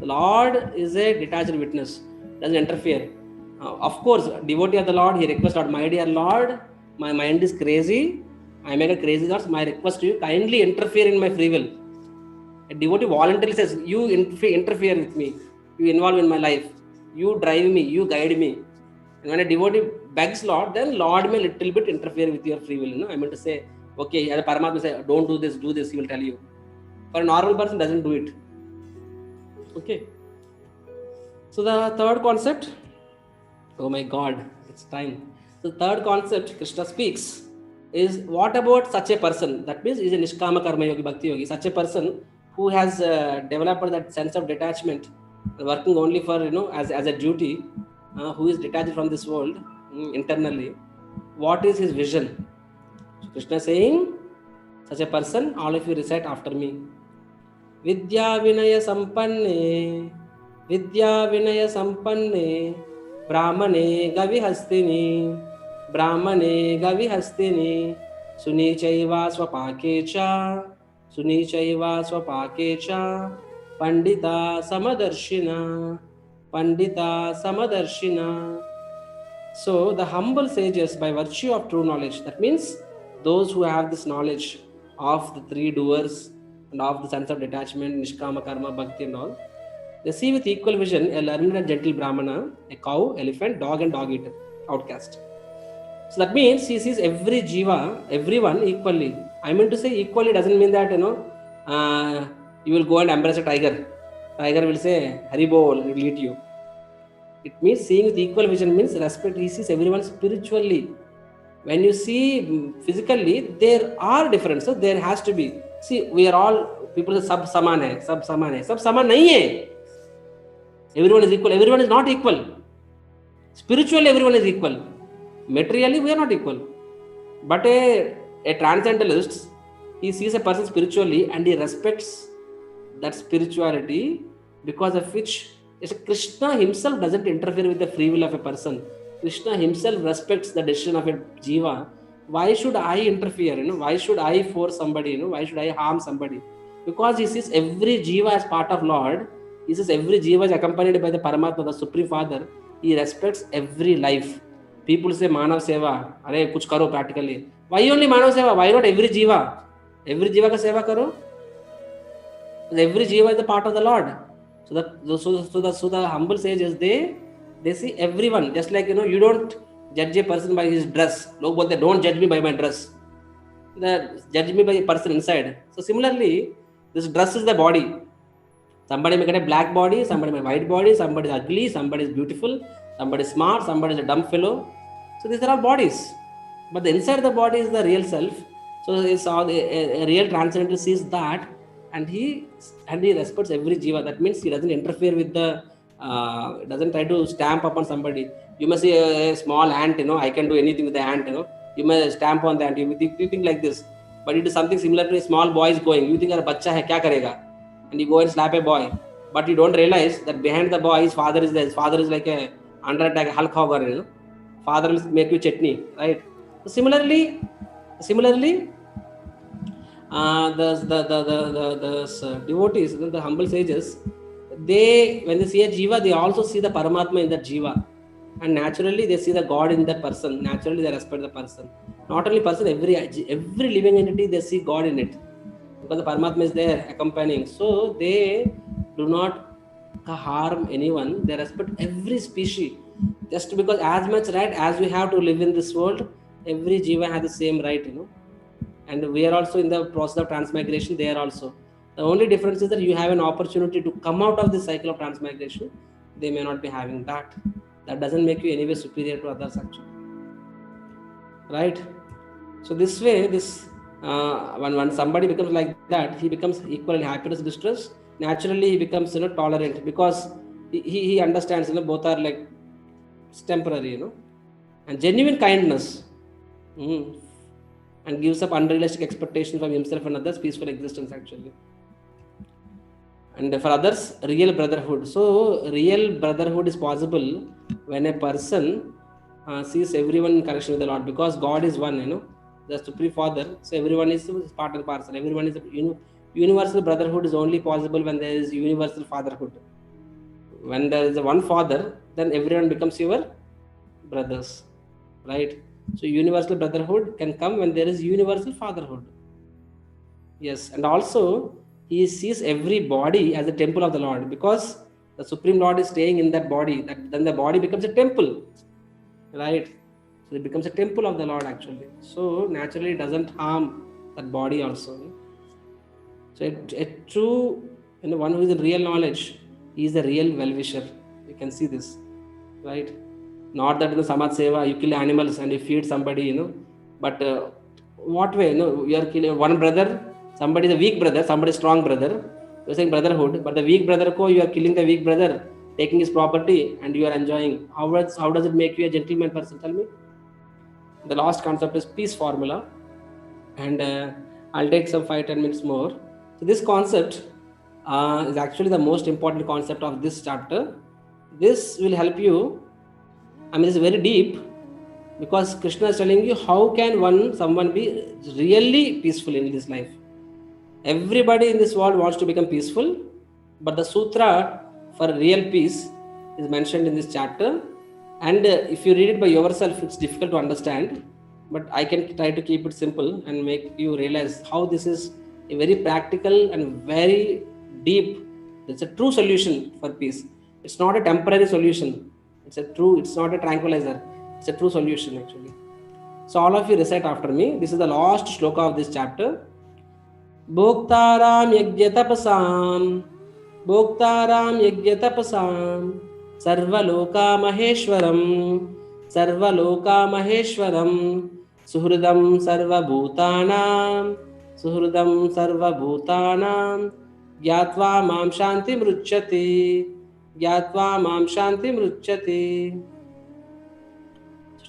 The Lord is a detached witness, doesn't interfere. Of course, devotee of the Lord, he requests Lord, my dear Lord, my mind is crazy, I make a crazy thoughts, my request to you, kindly interfere in my free will. A devotee voluntarily says, you interfere with me, you involve in my life, you drive me, you guide me. And when a devotee begs Lord, then Lord may little bit interfere with your free will. I mean to say, okay, as a Paramatma say, don't do this, he will tell you. For a normal person, doesn't do it. Okay. So the third concept, oh my God, it's time. So the third concept Krishna speaks is, what about such a person? That means is a Nishkama Karma Yogi, Bhakti Yogi, such a person who has developed that sense of detachment, working only for, as a duty, who is detached from this world internally. What is his vision? So Krishna is saying, such a person, all of you recite after me. Vidya Vinaya Sampanne, Vidya Vinaya Sampanne, Brahmane Gavihastini, Brahmane Gavihastini, Sunichaiva Swapakecha, Sunichaiva Swapakecha, Pandita Samadarshina, Pandita Samadarshina. So the humble sages, by virtue of true knowledge, that means those who have this knowledge of the three doers and of the sense of detachment, Nishkama Karma, Bhakti and all, they see with equal vision a learned and gentle Brahmana, a cow, elephant, dog and dog eater, outcast. So that means he sees every jiva, everyone equally. I mean to say equally doesn't mean that, you will go and embrace a tiger. Tiger will say, Haribol, it will eat you. It means seeing with equal vision means respect. He sees everyone spiritually. When you see physically, there are differences. There has to be. See, we are all people say sab saman hai, sab saman hai. Sab saman nahi hai. Everyone is equal. Everyone is not equal. Spiritually, everyone is equal. Materially, we are not equal. But a transcendentalist, he sees a person spiritually and he respects that spirituality, because of which Krishna himself doesn't interfere with the free will of a person. Krishna himself respects the decision of a jiva. Why should I interfere? Why should I force somebody? Why should I harm somebody? Because he sees every jiva as part of Lord. He says every jiva is accompanied by the Paramatma, the Supreme Father. He respects every life. People say Manav Seva, अरे कुछ करो practically. Why only Manav Seva? Why not every jiva? Every jiva का सेवा करो. Every jiva is a part of the Lord. So the humble sages, they see everyone. Just like you don't judge a person by his dress. Log bolte, don't judge me by my dress. Judge me by a person inside. So similarly, this dress is the body. Somebody may get a black body, somebody may white body, somebody is ugly, somebody is beautiful, somebody is smart, somebody is a dumb fellow. So these are all bodies. But the inside the body is the real self. So it's all a real transcendental sees that, and he respects every jiva. That means he doesn't interfere with the doesn't try to stamp upon somebody. You may see a small ant, I can do anything with the ant, you may stamp on the ant, you think like this. But it is something similar to a small boy is going, you think a bacha hai, kya karega? And you go and slap a boy, but you don't realize that behind the boy his father is there. His father is like a under attack Hulk Hogan, father will make you chutney, right? So similarly the devotees, the humble sages, when they see a jiva, they also see the Paramatma in that jiva, and naturally they see the God in that person. Naturally they respect the person. Not only person, every living entity, they see God in it, because the Paramatma is there accompanying. So they do not harm anyone. They respect every species, just because as much right as we have to live in this world, every jiva has the same right, and we are also in the process of transmigration. They are also. The only difference is that you have an opportunity to come out of this cycle of transmigration. They may not be having that. That doesn't make you anyway superior to others, actually, right? So this way, when somebody becomes like that, he becomes equal in happiness, distress. Naturally, he becomes tolerant, because he understands both are like temporary, and genuine kindness, and gives up unrealistic expectations from himself and others, peaceful existence, actually. And for others, real brotherhood. So real brotherhood is possible when a person sees everyone in connection with the Lord, because God is one, the Supreme Father. So everyone is part and parcel. Everyone is universal brotherhood is only possible when there is universal fatherhood. When there is one father, then everyone becomes your brothers, right? So universal brotherhood can come when there is universal fatherhood. Yes, and also he sees every body as a temple of the Lord, because the Supreme Lord is staying in that body. Then the body becomes a temple, right? So it becomes a temple of the Lord, actually. So naturally it doesn't harm that body also. So a true, one who is in real knowledge, he is a real well-wisher. You can see this, right? Not that Samaj Seva, you kill animals and you feed somebody, but what way? You are killing one brother, somebody is a weak brother, somebody is strong brother. You are saying brotherhood, but the weak brother you are killing the weak brother, taking his property, and you are enjoying. How does it make you a gentleman person? Tell me. The last concept is peace formula, and I'll take some 5-10 minutes more. So this concept is actually the most important concept of this chapter. This will help you. It's very deep, because Krishna is telling you how can someone be really peaceful in this life. Everybody in this world wants to become peaceful, but the sutra for real peace is mentioned in this chapter. And if you read it by yourself, it's difficult to understand, but I can try to keep it simple and make you realize how this is a very practical and very deep. It's a true solution for peace. It's not a temporary solution. It's not a tranquilizer. It's a true solution, actually. So all of you recite after me. This is the last shloka of this chapter. भोक्तारां यज्ञतपसां सर्वलोकामहेश्वरं सुहृदं सर्वभूतानां ज्ञात्वा मां शान्तिमृच्छति.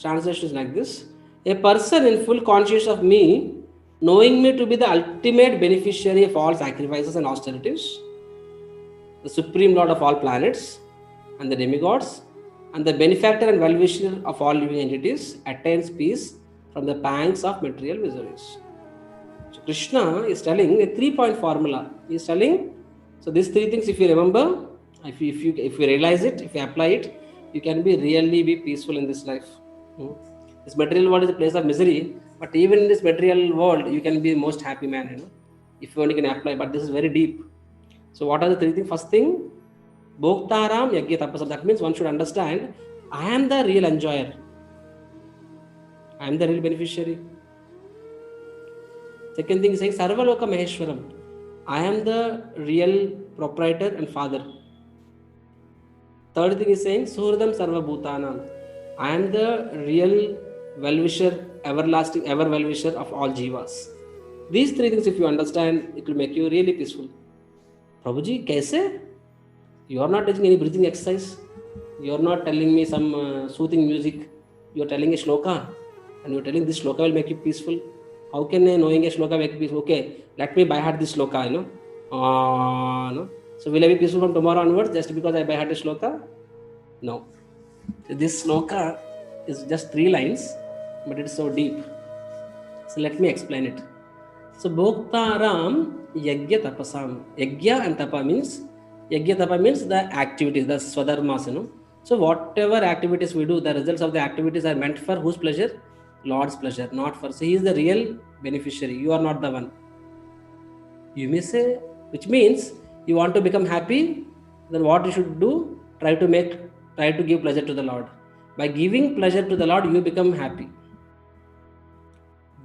Translation is like this: a person in full consciousness of me, knowing me to be the ultimate beneficiary of all sacrifices and austerities, the supreme lord of all planets and the demigods, and the benefactor and well-wisher of all living entities, attains peace from the pangs of material miseries. So Krishna is telling a 3-point formula. He is telling, so these 3 things, if you remember, if you realize it, if you apply it, you can really be peaceful in this life. This material world is a place of misery, but even in this material world, you can be the most happy man, if you only can apply. But this is very deep. So what are the 3 things? First thing, Bhoktaram Yagya Tapasam. That means one should understand, I am the real enjoyer. I am the real beneficiary. Second thing is saying Sarvaloka Maheshwaram. I am the real proprietor and father. Third thing is saying Suhridam Sarva Bhutanam. I am the real well-wisher, everlasting, ever well-wisher of all jivas. These 3 things, if you understand, it will make you really peaceful. Prabhuji, kaise? You are not teaching any breathing exercise. You are not telling me some soothing music. You are telling a shloka, and you are telling this shloka will make you peaceful. How can knowing a shloka make you peaceful? Okay, let me by heart this shloka, no? So will I be peaceful from tomorrow onwards just because I by heart the shloka? No. This shloka is just 3 lines, but it is so deep. So let me explain it. So Bhoktaram Yagya Tapasam. Yagya and Tapa means, Yagya Tapa means the activities, the Swadharmas, So whatever activities we do, the results of the activities are meant for whose pleasure? Lord's pleasure, not for. So he is the real beneficiary. You are not the one. You may say, which means you want to become happy, then what you should do? Try to give pleasure to the Lord. By giving pleasure to the Lord, you become happy.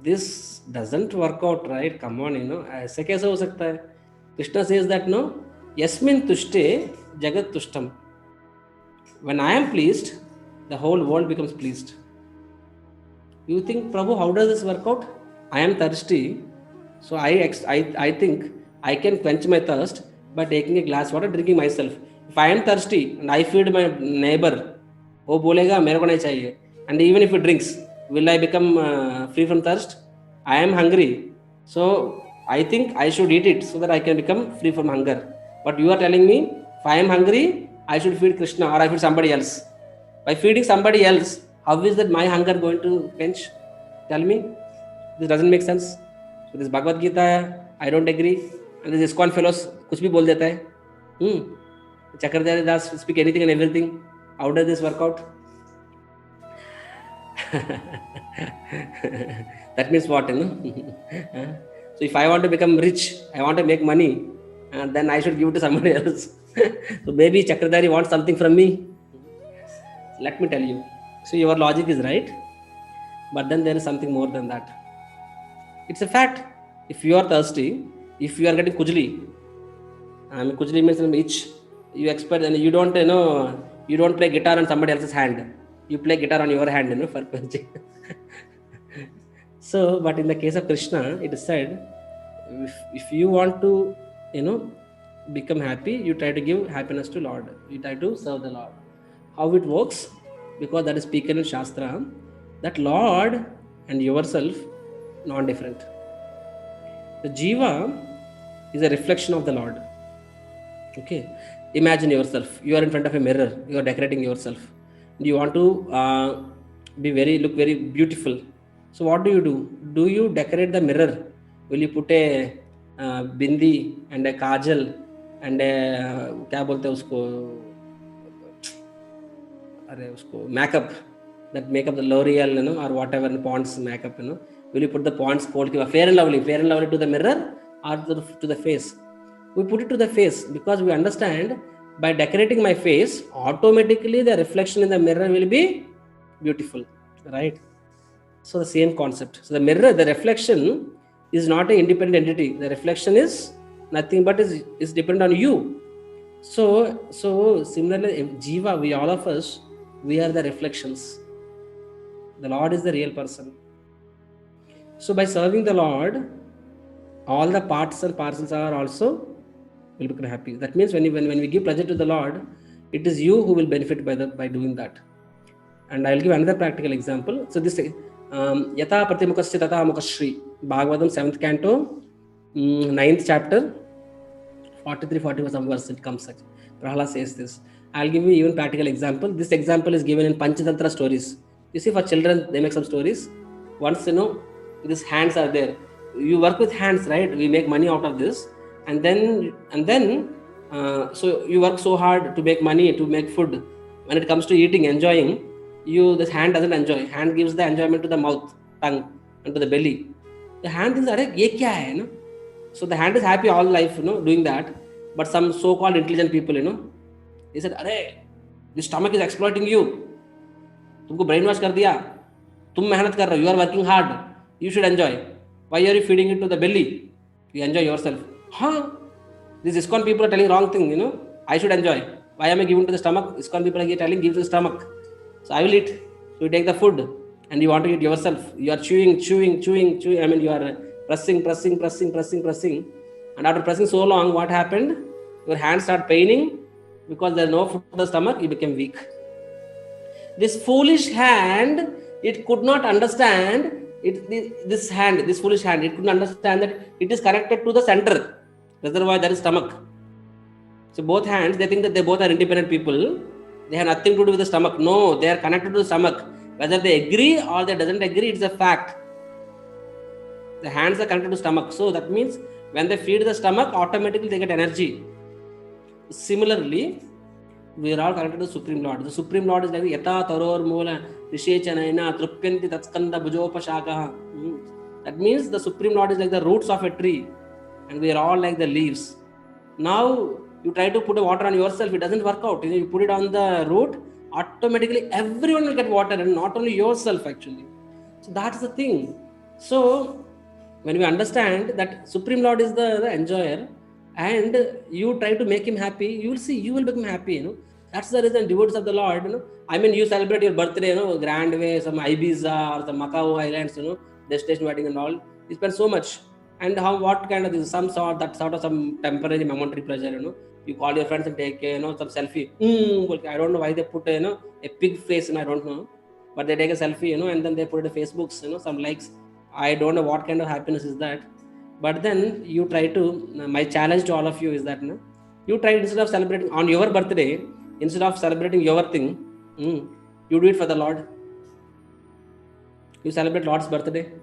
This doesn't work out, right? Come on, ऐसे कैसे हो सकता है? Krishna says that, no, Yasmin tushte jagat tushtam. When I am pleased, the whole world becomes pleased. You think, Prabhu, how does this work out? I am thirsty, so I think I can quench my thirst by taking a glass of water, drinking myself. If I am thirsty and I feed my neighbor, वो बोलेगा मेरे को नहीं चाहिए. And even if he drinks, will I become free from thirst? I am hungry, so I think I should eat it so that I can become free from hunger. But you are telling me, if I am hungry, I should feed Krishna or I feed somebody else. By feeding somebody else, how is that my hunger going to quench? Tell me. This doesn't make sense. So this Bhagavad Gita, I don't agree. And this ISKCON fellows कुछ भी बोल देता है. Chakradhari Das speak anything and everything. How does this work out? That means what? So if I want to become rich, I want to make money, then I should give it to somebody else. So maybe Chakradhari wants something from me. Let me tell you. So your logic is right, but then there is something more than that. It's a fact. If you are thirsty, if you are getting kujli, kujli means itch, you expect, and you don't you don't play guitar on somebody else's hand. You play guitar on your hand, for punching. So, but in the case of Krishna, it is said, if you want to, become happy, you try to give happiness to Lord. You try to serve the Lord. How it works? Because that is spoken in Shastra, that Lord and yourself, non-different. The Jiva is a reflection of the Lord. Okay. Imagine yourself. You are in front of a mirror. You are decorating yourself. You want to look very beautiful. So what do? Do you decorate the mirror? Will you put a bindi and a kajal and a क्या बोलते हैं उसको makeup, that makeup, the L'Oreal, or whatever, Pond's makeup, will you put the Pond's Fair and Lovely to the mirror or to the face? We put it to the face because we understand by decorating my face, automatically the reflection in the mirror will be beautiful, right? So the same concept. So the mirror, the reflection is not an independent entity. The reflection is nothing but is dependent on you. So similarly, Jiva, we all of us, we are the reflections. The Lord is the real person. So by serving the Lord, all the parts and parcels are also will become happy. That means when we give pleasure to the Lord, it is you who will benefit by doing that. And I'll give another practical example. So this Yata Pratimukasya Tata Mukashri, Bhagavatam 7th canto, 9th chapter, 43-44 some verse it comes such. Prahlad says this. I'll give you even practical example. This example is given in Panchatantra stories. You see, for children, they make some stories. Once, these hands are there. You work with hands, right? We make money out of this. And then so you work so hard to make money, to make food. When it comes to eating, enjoying, this hand doesn't enjoy. Hand gives the enjoyment to the mouth, tongue, and to the belly. The hand thinks, "Arey, ye kya hai?" So the hand is happy all life, doing that. But some so-called intelligent people, they said, "Arey, this stomach is exploiting you. तुमको brain wash कर दिया. तुम मेहनत कर रहे हो. You are working hard. You should enjoy. Why are you feeding it to the belly? You enjoy yourself." Huh? These ISKCON people are telling wrong thing, I should enjoy. Why am I giving to the stomach? ISKCON people are telling give to the stomach. So I will eat. So you take the food and you want to eat yourself. You are chewing. I mean, you are pressing. And after pressing so long, what happened? Your hands start paining because there is no food in the stomach. You became weak. This foolish hand, it could not understand this foolish hand, it couldn't understand that it is connected to the center reservoir, that is stomach. So both hands, they think that they both are independent people. They have nothing to do with the stomach. No, they are connected to the stomach. Whether they agree or they doesn't agree, it's a fact. The hands are connected to stomach. So that means when they feed the stomach, automatically they get energy. Similarly, we are all connected to the Supreme Lord. The Supreme Lord is like Yata Taror Moola Rishechanaina Trupyanti Tatskanda Bhujopashaka. That means the Supreme Lord is like the roots of a tree, and we are all like the leaves. Now you try to put water on yourself, it doesn't work out. You put it on the root, automatically everyone will get water, and not only yourself actually. So that's the thing. So when we understand that Supreme Lord is the enjoyer, and you try to make him happy, you will see, you will become happy. That's the reason devotees of the Lord, I mean, you celebrate your birthday, grand way, some Ibiza or some Macau Islands, destination wedding and all. You spend so much. And what kind of this? Some sort of some temporary momentary pleasure, You call your friends and take, some selfie. I don't know why they put, a pig face, and I don't know. But they take a selfie, and then they put it on Facebooks, some likes. I don't know what kind of happiness is that. But then you try to, my challenge to all of you is that, you try, instead of celebrating on your birthday, instead of celebrating your thing, you do it for the Lord. You celebrate Lord's birthday.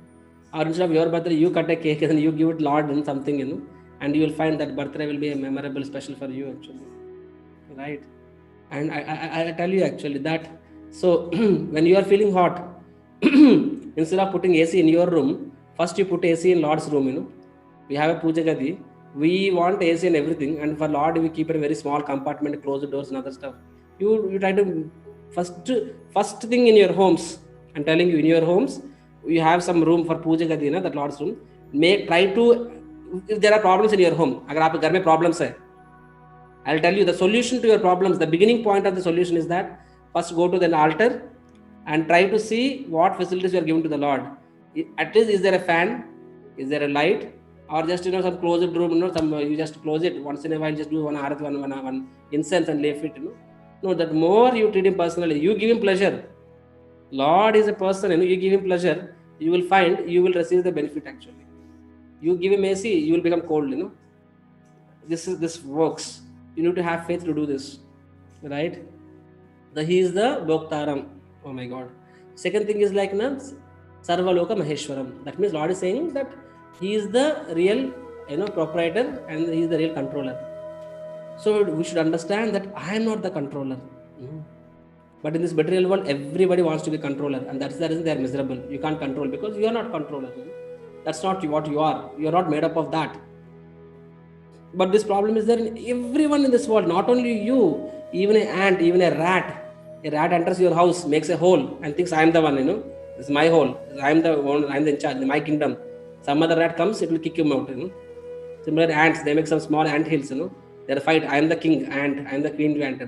Or instead of your birthday, you cut a cake and you give it Lord and something, and you will find that birthday will be a memorable, special for you actually. Right? And I tell you actually that, so when you are feeling hot, instead of putting AC in your room, first you put AC in Lord's room, We have a puja gadi. We want AC and everything, and for Lord we keep it a very small compartment, close the doors and other stuff. You try to first thing in your homes. I'm telling you, in your homes, you have some room for puja gadi, that Lord's room. Try to, if there are problems in your home, agar aap ghar mein problems hai, I'll tell you the solution to your problems. The beginning point of the solution is that first go to the altar and try to see what facilities you are giving to the Lord. At least, is there a fan? Is there a light? Or just, some closed room, you just close it once in a while, just do one arath, one incense and leave it, No, that more you treat him personally, you give him pleasure. Lord is a person, you give him pleasure, you will find, you will receive the benefit actually. You give him AC, you will become cold, This works. You need to have faith to do this, right? He is the Bhoktaram. Oh my God. Second thing is like, Sarvaloka Maheshwaram. That means Lord is saying that He is the real, proprietor, and He is the real controller. So we should understand that I am not the controller. But in this material world, everybody wants to be controller, and that's the reason they are miserable. You can't control because you are not controller. That's not what you are. You are not made up of that. But this problem is there in everyone in this world, not only you, even an ant, even a rat. A rat enters your house, makes a hole, and thinks I am the one, This is my hole. I am the one, I am the in charge, my kingdom. Some other rat comes, it will kick him out. Similar ants, they make some small ant hills. They'll fight. I am the king ant, I am the queen ant.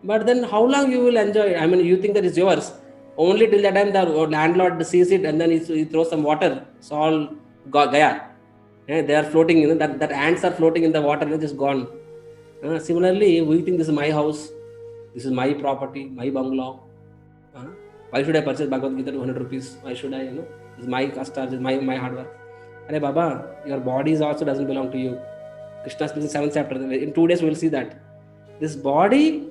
But then how long you will enjoy it? I mean, you think that it's yours only till the time the landlord sees it and then he throws some water. It's all gaya. They are floating. That ants are floating in the water. It is gone. Similarly, we think this is my house, this is my property, my bungalow. Why should I purchase Bhagavad Gita 200 rupees? Why should I? This is my custom, this is my hard work. Arey Baba, your body also doesn't belong to you. Krishna speaks in 7th chapter. In 2 days we will see that. This body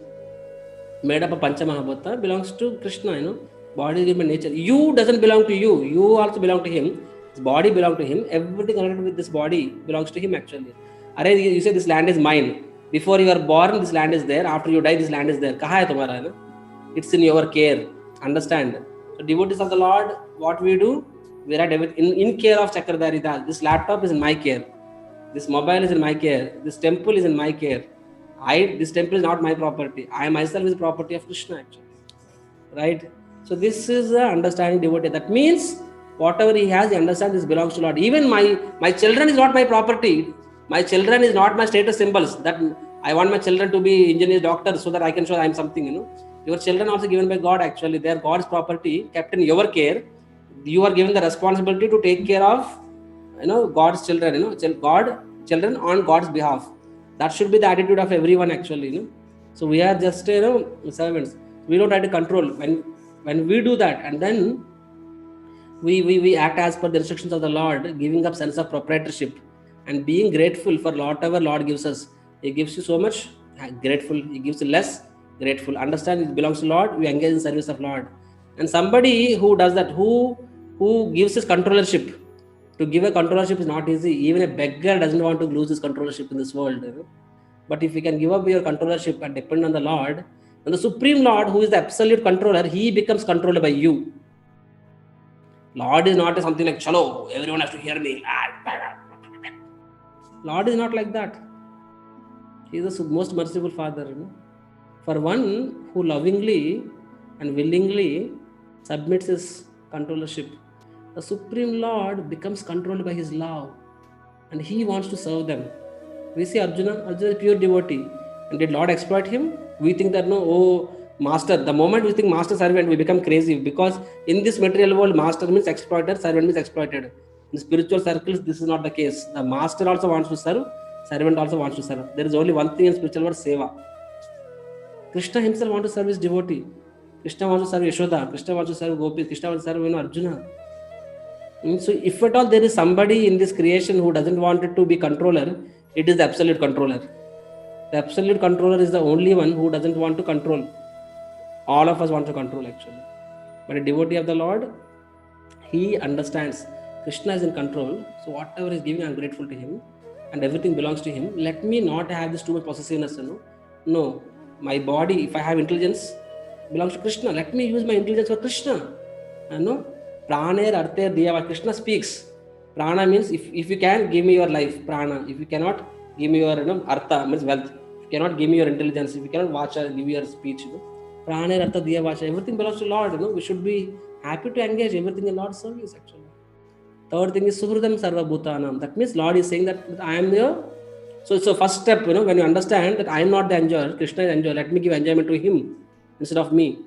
made up of Pancha Mahabhuta belongs to Krishna. Body is given nature. You doesn't belong to you. You also belong to him. This body belongs to him. Everything connected with this body belongs to him actually. Arey, you say this land is mine. Before you are born, this land is there. After you die, this land is there. Kaha hai tumhara? It's in your care. Understand? So devotees of the Lord, what we do? We are in care of Chakradhari Das. This laptop is in my care. This mobile is in my care. This temple is in my care. This temple is not my property. I myself is property of Krishna actually. Right? So this is the understanding devotee. That means whatever he has, he understands this belongs to Lord. Even my children is not my property. My children is not my status symbols. That I want my children to be engineers, doctors, so that I can show I am something. Your children also given by God actually. They are God's property, kept in your care. You are given the responsibility to take care of God's children. Children on God's behalf. That should be the attitude of everyone actually. So we are just servants. We don't try to control. When we do that, and then we act as per the instructions of the Lord, giving up sense of proprietorship and being grateful for whatever Lord gives us. He gives you so much, grateful. He gives you less, grateful. Understand it belongs to Lord. We engage in service of Lord. And somebody who does that, who gives his controllership. To give a controllership is not easy. Even a beggar doesn't want to lose his controllership in this world. But if you can give up your controllership and depend on the Lord, and the Supreme Lord, who is the absolute controller, he becomes controlled by you. Lord is not something like, chalo, everyone has to hear me. Lord is not like that. He is the most merciful Father. For one who lovingly and willingly submits his controllership, the Supreme Lord becomes controlled by his love and he wants to serve them. We see Arjuna is a pure devotee. And did Lord exploit him? We think that master. The moment we think master servant, we become crazy, because in this material world, master means exploiter, servant means exploited. In spiritual circles, this is not the case. The master also wants to serve, servant also wants to serve. There is only one thing in spiritual world, seva. Krishna himself wants to serve his devotee. Krishna wants to serve Yashoda. Krishna wants to serve Gopis. Krishna wants to serve Arjuna. So if at all there is somebody in this creation who doesn't want it to be controller, it is the absolute controller. The absolute controller is the only one who doesn't want to control. All of us want to control actually. But a devotee of the Lord, he understands Krishna is in control. So whatever is giving, I am grateful to him. And everything belongs to him. Let me not have this too much possessiveness. No. My body, if I have intelligence, belongs to Krishna. Let me use my intelligence for Krishna. Praner Arther Diyava. Krishna speaks. Prana means if you can, give me your life. Prana. If you cannot, give me your Artha means wealth. If you cannot, give me your intelligence. If you cannot, Vacha, give me your speech. Praner Artha Diyavacha. Everything belongs to Lord. We should be happy to engage everything in Lord's service actually. Third thing is Suhridam Sarva Bhutanam. That means Lord is saying that I am there. So it's a first step, when you understand that I am not the enjoyer, Krishna is the enjoyer, let me give enjoyment to him instead of me.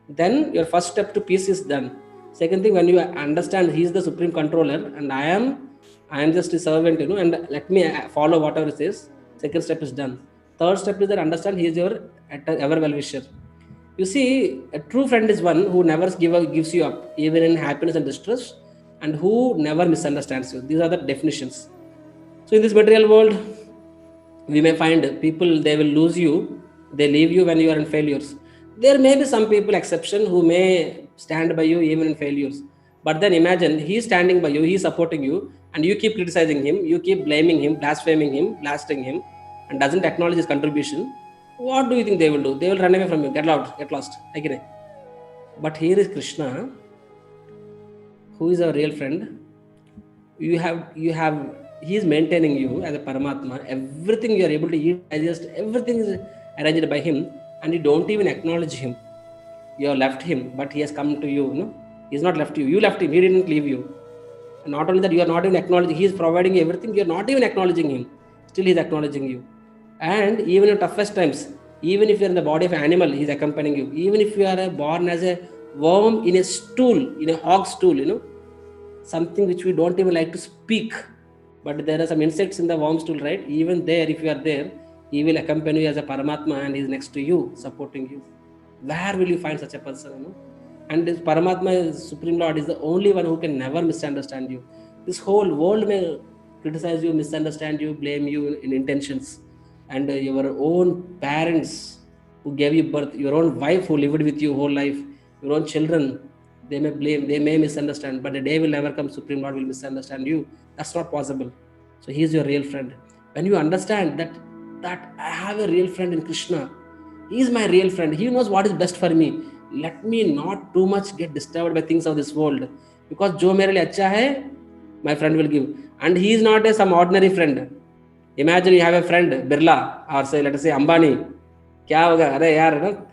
Then your first step to peace is done. Second thing, when you understand he is the supreme controller and I am just a servant, and let me follow whatever it says. Second step is done. Third step is that understand he is your ever well-wisher. You see, a true friend is one who never gives you up, even in happiness and distress, and who never misunderstands you. These are the definitions. So in this material world, we may find people, they will lose you, they leave you when you are in failures. There may be some people, exception, who may stand by you even in failures. But then imagine, he is standing by you, he is supporting you, and you keep criticizing him, you keep blaming him, blaspheming him, blasting him, and doesn't acknowledge his contribution. What do you think they will do? They will run away from you, get lost. Again. But here is Krishna, who is our real friend. He is maintaining you as a Paramatma. Everything you are able to eat, digest, everything is arranged by him, and you don't even acknowledge him. You have left him, but he has come to you. He has not left you. You left him. He didn't leave you. And not only that, you are not even acknowledging. He is providing you everything. You are not even acknowledging him. Still, he is acknowledging you. And even in toughest times, even if you are in the body of an animal, he is accompanying you. Even if you are born as a worm in a stool, in a hog stool, something which we don't even like to speak, but there are some insects in the worm stool, right? Even there, if you are there, he will accompany you as a Paramatma, and he is next to you, supporting you. Where will you find such a person? And this Paramatma, Supreme Lord, is the only one who can never misunderstand you. This whole world may criticize you, misunderstand you, blame you in intentions, and your own parents who gave you birth, your own wife who lived with you whole life, your own children, they may blame, they may misunderstand, but the day will never come Supreme Lord will misunderstand you. That's not possible. So he is your real friend. When you understand that I have a real friend in Krishna, he is my real friend, he knows what is best for me. Let me not too much get disturbed by things of this world, because jo mere liye acha hai, my friend will give. And he is not some ordinary friend. Imagine you have a friend Birla, or say, let us say Ambani. Kya hoga? Arey yaar,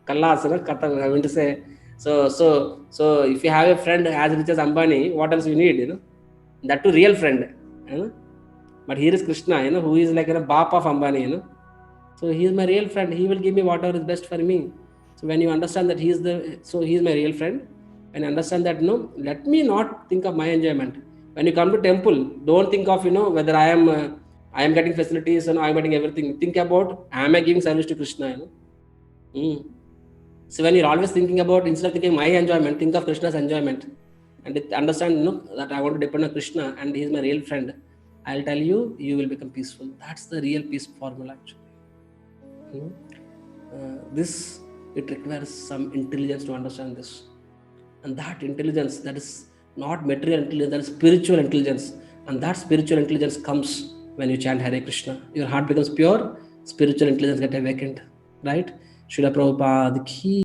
kallas, I'm going to say. So if you have a friend as rich as Ambani, what else you need? That too real friend. But here is Krishna, who is like a bap of Ambani. So he is my real friend. He will give me whatever is best for me. So when you understand that he is my real friend, and understand that let me not think of my enjoyment. When you come to temple, don't think of whether I am getting facilities and I am getting everything. Think about, am I giving service to Krishna? So when you're always thinking about, instead of thinking my enjoyment, think of Krishna's enjoyment, and understand that I want to depend on Krishna and he is my real friend. I'll tell you, you will become peaceful. That's the real peace formula actually. It requires some intelligence to understand this, and that intelligence, that is not material intelligence, that is spiritual intelligence, and that spiritual intelligence comes when you chant Hare Krishna. Your heart becomes pure, spiritual intelligence gets awakened, right? Srila Prabhupada ki